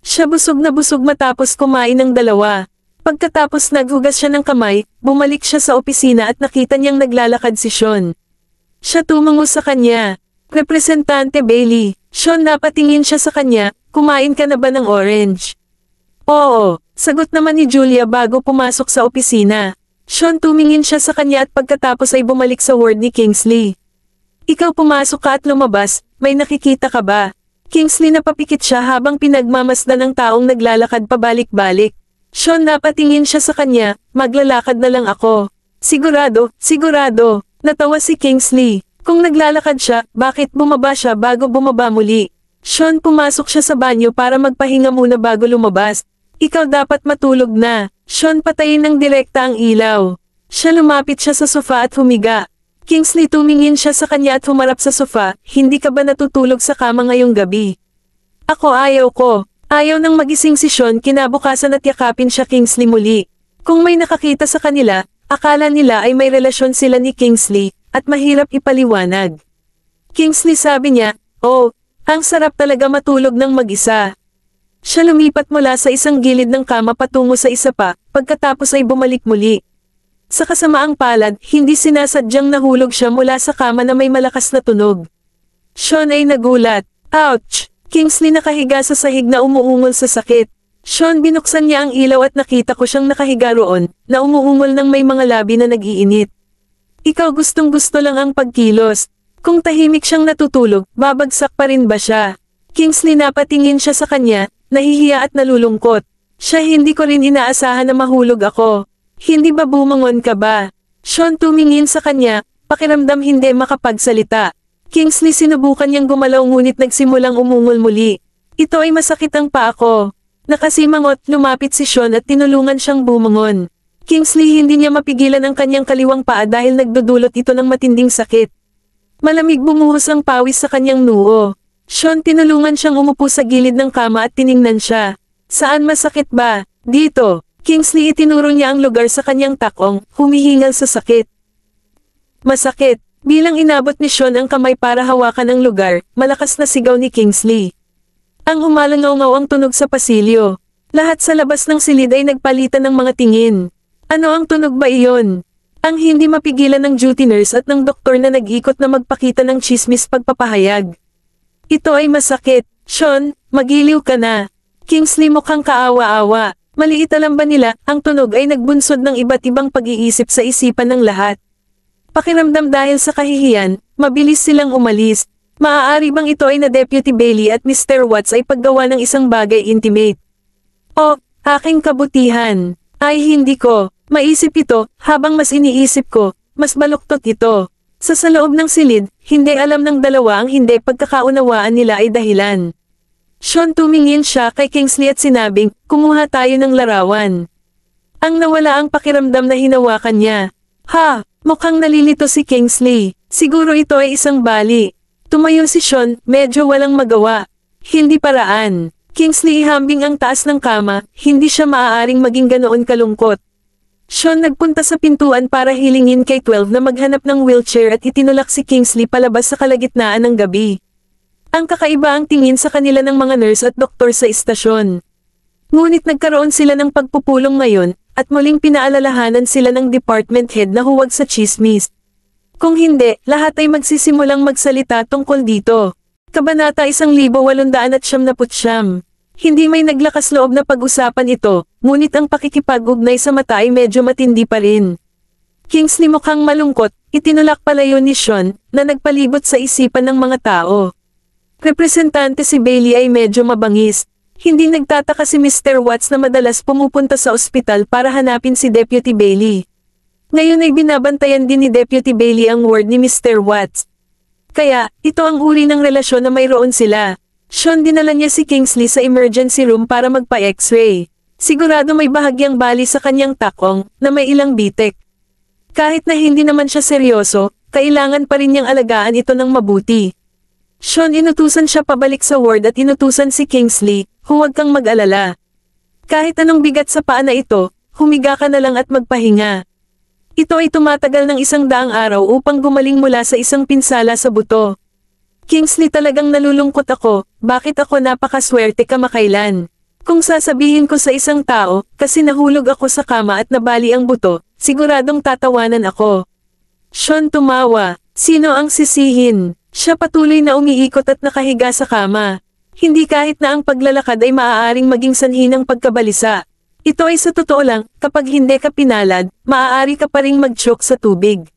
Siya busog na busog matapos kumain ng dalawa. Pagkatapos naghugas siya ng kamay, bumalik siya sa opisina at nakita niyang naglalakad si Sean. Siya tumango sa kanya. Representante Bailey, Sean, napatingin siya sa kanya, kumain ka na ba ng orange? Oo, sagot naman ni Julia bago pumasok sa opisina. Sean tumingin siya sa kanya at pagkatapos ay bumalik sa ward ni Kingsley. Ikaw pumasok ka at lumabas, may nakikita ka ba? Kingsley napapikit siya habang pinagmamasdan ng taong naglalakad pabalik-balik. Sean napatingin siya sa kanya, maglalakad na lang ako. Sigurado, sigurado, natawa si Kingsley. Kung naglalakad siya, bakit bumaba siya bago bumaba muli? Sean, pumasok siya sa banyo para magpahinga muna bago lumabas. Ikaw dapat matulog na. Sean, patayin ng direkta ang ilaw. Siya lumapit siya sa sofa at humiga. Kingsley tumingin siya sa kanya at humarap sa sofa, hindi ka ba natutulog sa kama ngayong gabi? Ako ayaw ko. Ayaw nang magising si Sean kinabukasan at yakapin siya Kingsley muli. Kung may nakakita sa kanila, akala nila ay may relasyon sila ni Kingsley. At mahirap ipaliwanag. Kingsley sabi niya, oh, ang sarap talaga matulog ng mag-isa. Siya lumipat mula sa isang gilid ng kama patungo sa isa pa, pagkatapos ay bumalik muli. Sa kasamaang palad, hindi sinasadyang nahulog siya mula sa kama na may malakas na tunog. Sean ay nagulat. Ouch! Kingsley nakahiga sa sahig na umuungol sa sakit. Sean, binuksan niya ang ilaw at nakita ko siyang nakahiga roon, na umuungol ng may mga labi na nag-iinit. Ikaw gustong-gusto lang ang pagkilos. Kung tahimik siyang natutulog, babagsak pa rin ba siya? Kingsley napatingin siya sa kanya, nahihiya at nalulungkot. Siya, hindi ko rin inaasahan na mahulog ako. Hindi ba bumangon ka ba? Sean tumingin sa kanya, pakiramdam hindi makapagsalita. Kingsley sinubukan niyang gumalaw ngunit nagsimulang umungol muli. Ito ay masakit ang paa ko. Nakasimangot, lumapit si Sean at tinulungan siyang bumangon. Kingsley hindi niya mapigilan ang kanyang kaliwang paa dahil nagdudulot ito ng matinding sakit. Malamig bumuhos ang pawis sa kanyang noo. Sean tinulungan siyang umupo sa gilid ng kama at tiningnan siya. Saan masakit ba? Dito. Kingsley itinuro niya ang lugar sa kanyang takong, humihingal sa sakit. Masakit. Bilang inabot ni Sean ang kamay para hawakan ang lugar, malakas na sigaw ni Kingsley. Ang umalangaw-ngaw ang tunog sa pasilyo. Lahat sa labas ng silid ay nagpalitan ng mga tingin. Ano ang tunog ba iyon? Ang hindi mapigilan ng duty nurse at ng doktor na nag-ikot na magpakita ng chismis pagpapahayag. Ito ay masakit. Sean, magiliw ka na. Kingsley mukhang kaawa-awa. Maliit alam ba nila, ang tunog ay nagbunsod ng iba't ibang pag-iisip sa isipan ng lahat. Pakiramdam dahil sa kahihiyan, mabilis silang umalis. Maaari bang ito ay na Deputy Bailey at Mr. Watts ay paggawa ng isang bagay intimate? O, aking kabutihan. Ay hindi ko. Maisip ito, habang mas iniisip ko, mas baluktot ito. Sa loob ng silid, hindi alam ng dalawa ang hindi pagkakaunawaan nila ay dahilan. Sean tumingin siya kay Kingsley at sinabing, kumuha tayo ng larawan. Ang nawala ang pakiramdam na hinawakan niya. Ha, mukhang nalilito si Kingsley. Siguro ito ay isang bali. Tumayo si Sean, medyo walang magawa. Hindi paraan. Kingsley ihambing ang taas ng kama, hindi siya maaaring maging ganoon kalungkot. Sean nagpunta sa pintuan para hilingin kay 12 na maghanap ng wheelchair at itinulak si Kingsley palabas sa kalagitnaan ng gabi. Ang kakaiba ang tingin sa kanila ng mga nurse at doktor sa istasyon. Ngunit nagkaroon sila ng pagpupulong ngayon, at muling pinaalalahanan sila ng department head na huwag sa chismis. Kung hindi, lahat ay magsisimulang magsalita tungkol dito. Kabanata 1879. Hindi may naglakas loob na pag-usapan ito, ngunit ang pakikipag-ugnay sa mata ay medyo matindi pa rin. Kingsley mukhang malungkot, itinulak pala yun ni Sean, na nagpalibot sa isipan ng mga tao. Representante si Bailey ay medyo mabangis. Hindi nagtataka si Mr. Watts na madalas pumupunta sa ospital para hanapin si Deputy Bailey. Ngayon ay binabantayan din ni Deputy Bailey ang ward ni Mr. Watts. Kaya, ito ang uri ng relasyon na mayroon sila. Sean, dinala niya si Kingsley sa emergency room para magpa-x-ray. Sigurado may bahagyang bali sa kanyang takong, na may ilang bitek. Kahit na hindi naman siya seryoso, kailangan pa rin niyang alagaan ito ng mabuti. Sean, inutusan siya pabalik sa ward at inutusan si Kingsley, huwag kang mag-alala. Kahit anong bigat sa paa na ito, humiga ka na lang at magpahinga. Ito ay tumatagal ng 100 araw upang gumaling mula sa isang pinsala sa buto. Kingsley, talagang nalulungkot ako, bakit ako napakaswerte kamakailan? Kung sasabihin ko sa isang tao, kasi nahulog ako sa kama at nabali ang buto, siguradong tatawanan ako. Sean tumawa, sino ang sisihin? Siya patuloy na umiikot at nakahiga sa kama. Hindi kahit na ang paglalakad ay maaaring maging sanhi ng pagkabalisa. Ito ay sa totoo lang, kapag hindi ka pinalad, maaari ka pa ring mag-choke sa tubig.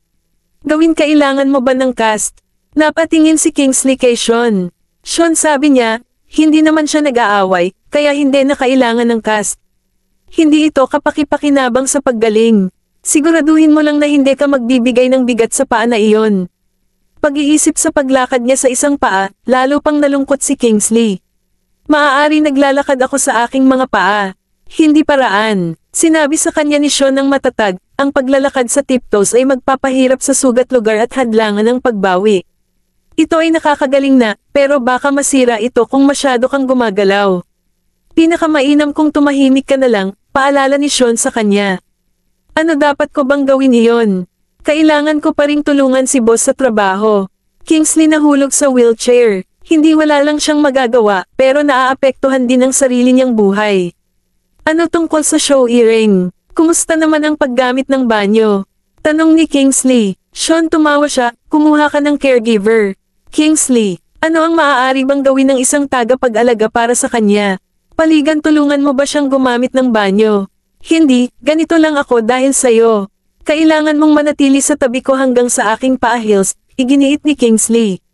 Gawin, kailangan mo ba ng cast? Napatingin si Kingsley kay Sean. Sean, sabi niya, hindi naman siya nag-aaway, kaya hindi na kailangan ng cast. Hindi ito kapaki-pakinabang sa paggaling. Siguraduhin mo lang na hindi ka magbibigay ng bigat sa paa na iyon. Pag-iisip sa paglakad niya sa isang paa, lalo pang nalungkot si Kingsley. Maaari naglalakad ako sa aking mga paa. Hindi paraan. Sinabi sa kanya ni Sean ng matatag, ang paglalakad sa tiptoes ay magpapahirap sa sugat lugar at hadlangan ng pagbawi. Ito ay nakakagaling na, pero baka masira ito kung masyado kang gumagalaw. Pinakamainam kung tumahimik ka na lang, paalala ni Sean sa kanya. Ano dapat ko bang gawin iyon? Kailangan ko pa ring tulungan si boss sa trabaho. Kingsley nahulog sa wheelchair. Hindi wala lang siyang magagawa, pero naaapektuhan din ang sarili niyang buhay. Ano tungkol sa show earring? Kumusta naman ang paggamit ng banyo? Tanong ni Kingsley. Sean, tumawa siya, kumuha ka ng caregiver. Kingsley, ano ang maaari bang gawin ng isang tagapag-alaga para sa kanya? Paligan, tulungan mo ba siyang gumamit ng banyo? Hindi, ganito lang ako dahil sa'yo. Kailangan mong manatili sa tabi ko hanggang sa aking paa-heels, iginiit ni Kingsley.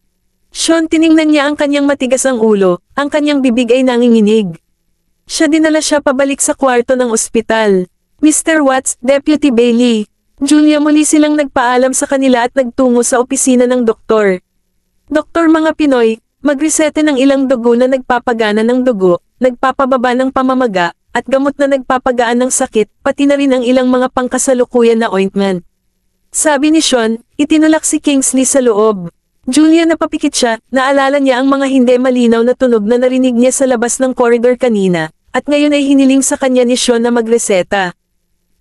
Sean, tiningnan niya ang kanyang matigas ang ulo, ang kanyang bibig ay nanginginig. Dinala siya pabalik sa kwarto ng ospital. Mr. Watts, Deputy Bailey. Julia, muli silang nagpaalam sa kanila at nagtungo sa opisina ng doktor. Doktor, mga Pinoy, magresete ng ilang dugo na nagpapagana ng dugo, nagpapababa ng pamamaga, at gamot na nagpapagaan ng sakit, pati na rin ang ilang mga pangkasalukuyan na ointment. Sabi ni Sean, itinulak si Kingsley sa loob. Julia, napapikit siya, naalala niya ang mga hindi malinaw na tunog na narinig niya sa labas ng corridor kanina, at ngayon ay hiniling sa kanya ni Sean na magreseta.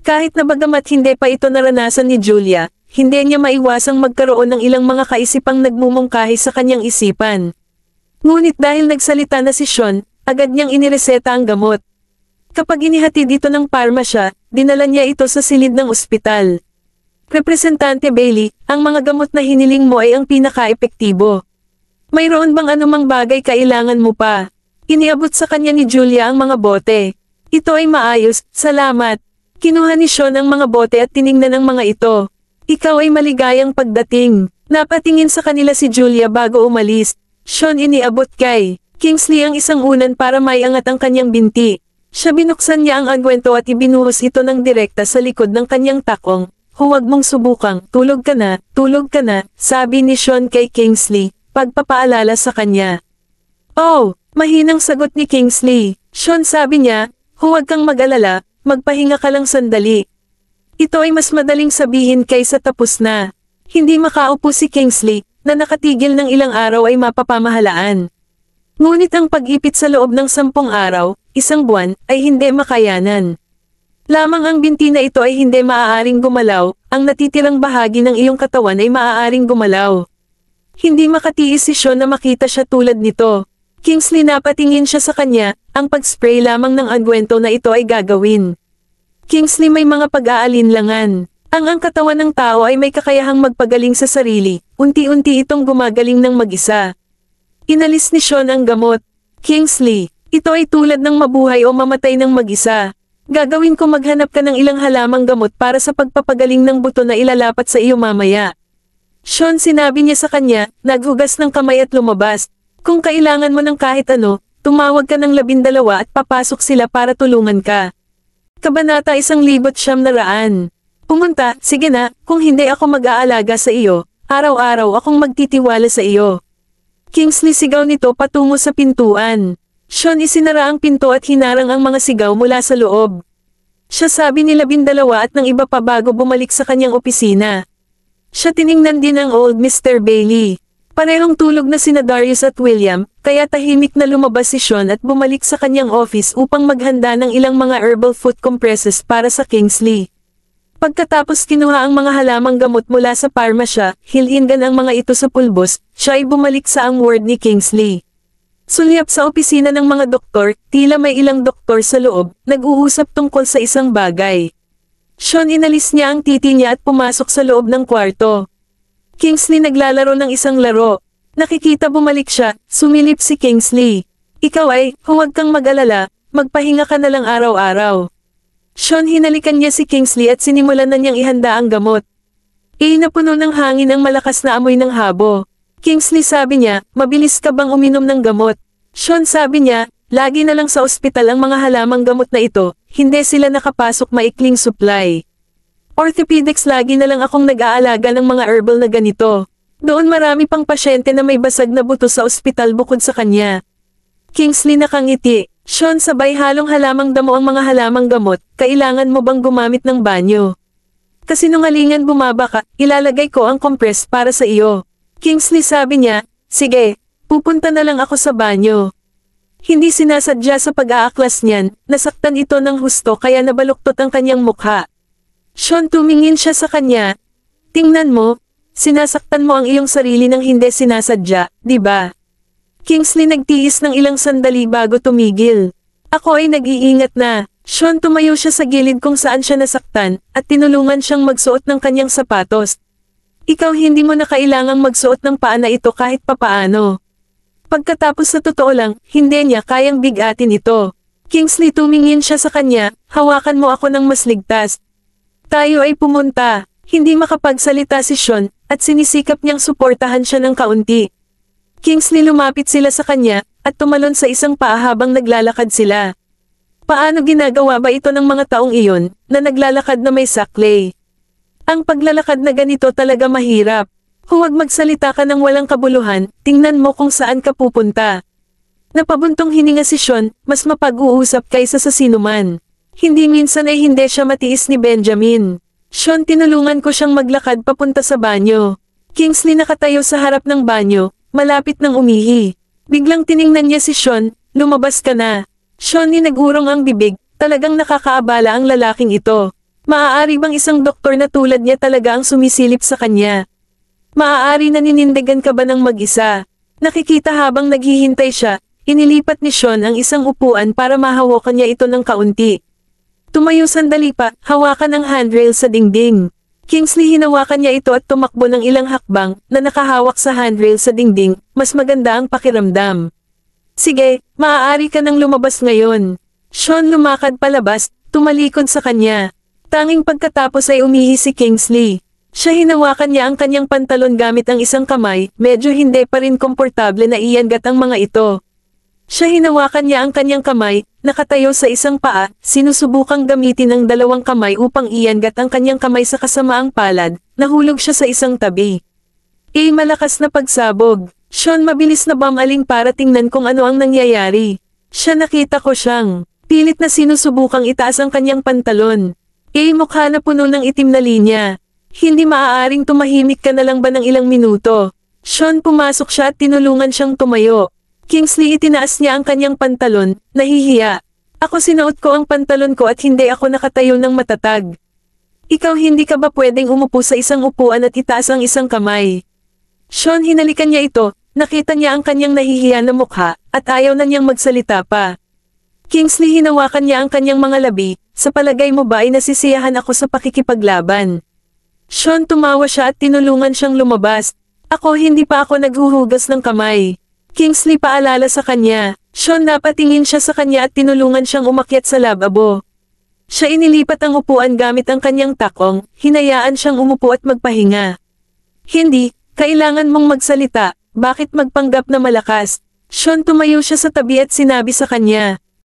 Kahit na bagamat hindi pa ito naranasan ni Julia, hindi niya maiwasang magkaroon ng ilang mga kaisipang nagmumungkahi sa kanyang isipan. Ngunit dahil nagsalita na si Sean, agad niyang inireseta ang gamot. Kapag inihatid dito ng parmasya, dinala niya ito sa silid ng ospital. Representante Bailey, ang mga gamot na hiniling mo ay ang pinaka-epektibo. Mayroon bang anumang bagay kailangan mo pa? Iniabot sa kanya ni Julia ang mga bote. Ito ay maayos, salamat. Kinuha ni Sean ang mga bote at tiningnan ang mga ito. Ikaw ay maligayang pagdating. Napatingin sa kanila si Julia bago umalis. Sean, iniabot kay Kingsley ang isang unan para maiangat ang kanyang binti. Siya, binuksan niya ang agwento at ibinuhos ito ng direkta sa likod ng kanyang takong. Huwag mong subukang, tulog ka na, sabi ni Sean kay Kingsley, pagpapaalala sa kanya. Oh, mahinang sagot ni Kingsley. Sean, sabi niya, huwag kang mag-alala, magpahinga ka lang sandali. Ito ay mas madaling sabihin kaysa tapos na. Hindi makaupo si Kingsley, na nakatigil ng ilang araw ay mapapamahalaan. Ngunit ang pag-ipit sa loob ng 10 araw, 1 buwan, ay hindi makayanan. Lamang ang binti na ito ay hindi maaaring gumalaw, ang natitirang bahagi ng iyong katawan ay maaaring gumalaw. Hindi makatiis si Sean na makita siya tulad nito. Kingsley, napatingin siya sa kanya, ang pag-spray lamang ng agwento na ito ay gagawin. Kingsley, may mga pag-aalinlangan. Ang katawan ng tao ay may kakayahang magpagaling sa sarili, unti-unti itong gumagaling ng mag-isa. Inalis ni Sean ang gamot. Kingsley, ito ay tulad ng mabuhay o mamatay ng mag-isa. Gagawin ko, maghanap ka ng ilang halamang gamot para sa pagpapagaling ng buto na ilalapat sa iyo mamaya. Sean, sinabi niya sa kanya, naghugas ng kamay at lumabas. Kung kailangan mo ng kahit ano, tumawag ka ng 12 at papasok sila para tulungan ka. Kabanata 1,900. Pumunta, sige na, kung hindi ako mag-aalaga sa iyo, araw-araw akong magtitiwala sa iyo. Kingsley sigaw nito patungo sa pintuan. Sean isinara ang pinto at hinarang ang mga sigaw mula sa loob. Siya sabi ni 12 at ng iba pa bago bumalik sa kanyang opisina. Siya tiningnan din ang old Mr. Bailey. Parehong tulog na sina Darius at William, kaya tahimik na lumabas si Sean at bumalik sa kanyang office upang maghanda ng ilang mga herbal foot compresses para sa Kingsley. Pagkatapos kinuha ang mga halamang gamot mula sa parmasya, hilhingan ang mga ito sa pulbos, siya ay bumalik sa ang ward ni Kingsley. Sulyap sa opisina ng mga doktor, tila may ilang doktor sa loob, nag-uusap tungkol sa isang bagay. Sean inalis niya ang titi niya at pumasok sa loob ng kwarto. Kingsley naglalaro ng isang laro. Nakikita bumalik siya, sumilip si Kingsley. Ikaw ay, huwag kang mag-alala, magpahinga ka na lang araw-araw. Sean hinalikan niya si Kingsley at sinimulan na niyang ihanda ang gamot. Napuno ng hangin ang malakas na amoy ng habo. Kingsley sabi niya, mabilis ka bang uminom ng gamot? Sean sabi niya, lagi na lang sa ospital ang mga halamang gamot na ito, hindi sila nakapasok maikling supply. Orthopedics lagi na lang akong nag-aalaga ng mga herbal na ganito. Doon marami pang pasyente na may basag na buto sa ospital bukod sa kanya. Kingsley nakangiti. Sean sabay halong halamang damo ang mga halamang gamot, kailangan mo bang gumamit ng banyo? Kasinungalingan bumaba ka, ilalagay ko ang compress para sa iyo. Kingsley sabi niya, sige, pupunta na lang ako sa banyo. Hindi sinasadya sa pag-aaklas niyan, nasaktan ito ng husto kaya nabaluktot ang kanyang mukha. Sean tumingin siya sa kanya. Tingnan mo, sinasaktan mo ang iyong sarili ng hindi sinasadya, di ba? Kingsley nagtiis ng ilang sandali bago tumigil. Ako ay nag-iingat na. Sean tumayo siya sa gilid kung saan siya nasaktan, at tinulungan siyang magsuot ng kanyang sapatos. Ikaw hindi mo na kailangang magsuot ng paa na ito kahit papaano. Pagkatapos sa totoo lang, hindi niya kayang bigatin ito. Kingsley tumingin siya sa kanya, hawakan mo ako ng mas ligtas. Tayo ay pumunta. Hindi makapagsalita si Sean, at sinisikap niyang suportahan siya ng kaunti. Kingsley lumapit sila sa kanya, at tumalon sa isang paa habang naglalakad sila. Paano ginagawa ba ito ng mga taong iyon, na naglalakad na may saklay? Ang paglalakad na ganito talaga mahirap. Huwag magsalita ka ng walang kabuluhan, tingnan mo kung saan ka pupunta. Napabuntong hininga si Sean, mas mapag-uusap kaysa sa sinuman. Hindi minsan ay hindi siya matiis ni Benjamin. Sean tinulungan ko siyang maglakad papunta sa banyo. Kingsley nakatayo sa harap ng banyo, malapit ng umihi. Biglang tiningnan niya si Sean, lumabas ka na. Sean nagurong ang bibig, talagang nakakaabala ang lalaking ito. Maaari bang isang doktor na tulad niya talaga ang sumisilip sa kanya? Maaari na ninindigan ka ba ng mag-isa? Nakikita habang naghihintay siya, inilipat ni Sean ang isang upuan para mahawakan niya ito ng kaunti. Tumayo sandali pa, hawakan ang handrail sa dingding. Kingsley hinawakan niya ito at tumakbo ng ilang hakbang, na nakahawak sa handrail sa dingding, mas maganda ang pakiramdam. Sige, maaari ka nang lumabas ngayon. Sean lumakad palabas, tumalikod sa kanya. Tanging pagkatapos ay umihi si Kingsley. Siya hinawakan niya ang kanyang pantalon gamit ang isang kamay, medyo hindi pa rin komportable na iangat ang mga ito. Siya hinawakan niya ang kanyang kamay, nakatayo sa isang paa, sinusubukang gamitin ang dalawang kamay upang iangat ang kanyang kamay sa kasamaang palad, nahulog siya sa isang tabi. Malakas na pagsabog. Sean mabilis na bumaling para tingnan kung ano ang nangyayari. Siya nakita ko siyang pilit na sinusubukang itaas ang kanyang pantalon. Mukha na puno ng itim na linya. Hindi maaaring tumahimik ka na lang ba ng ilang minuto? Sean pumasok siya at tinulungan siyang tumayo. Kingsley itinaas niya ang kanyang pantalon, nahihiya. Ako sinuot ko ang pantalon ko at hindi ako nakatayo ng matatag. Ikaw hindi ka ba pwedeng umupo sa isang upuan at itaas ang isang kamay? Sean hinalikan niya ito, nakita niya ang kanyang nahihiya na mukha, at ayaw na niyang magsalita pa. Kingsley hinawakan niya ang kanyang mga labi, sa palagay mo ba ay nasisiyahan ako sa pakikipaglaban? Sean tumawa siya at tinulungan siyang lumabas. Ako hindi pa ako naghuhugas ng kamay. Kingsley paalala sa kanya. Sean napatingin siya sa kanya at tinulungan siyang umakyat sa lababo. Siya inilipat ang upuan gamit ang kanyang takong, hinayaan siyang umupo at magpahinga. Hindi, kailangan mong magsalita, bakit magpanggap na malakas? Sean tumayo siya sa tabi at sinabi sa kanya,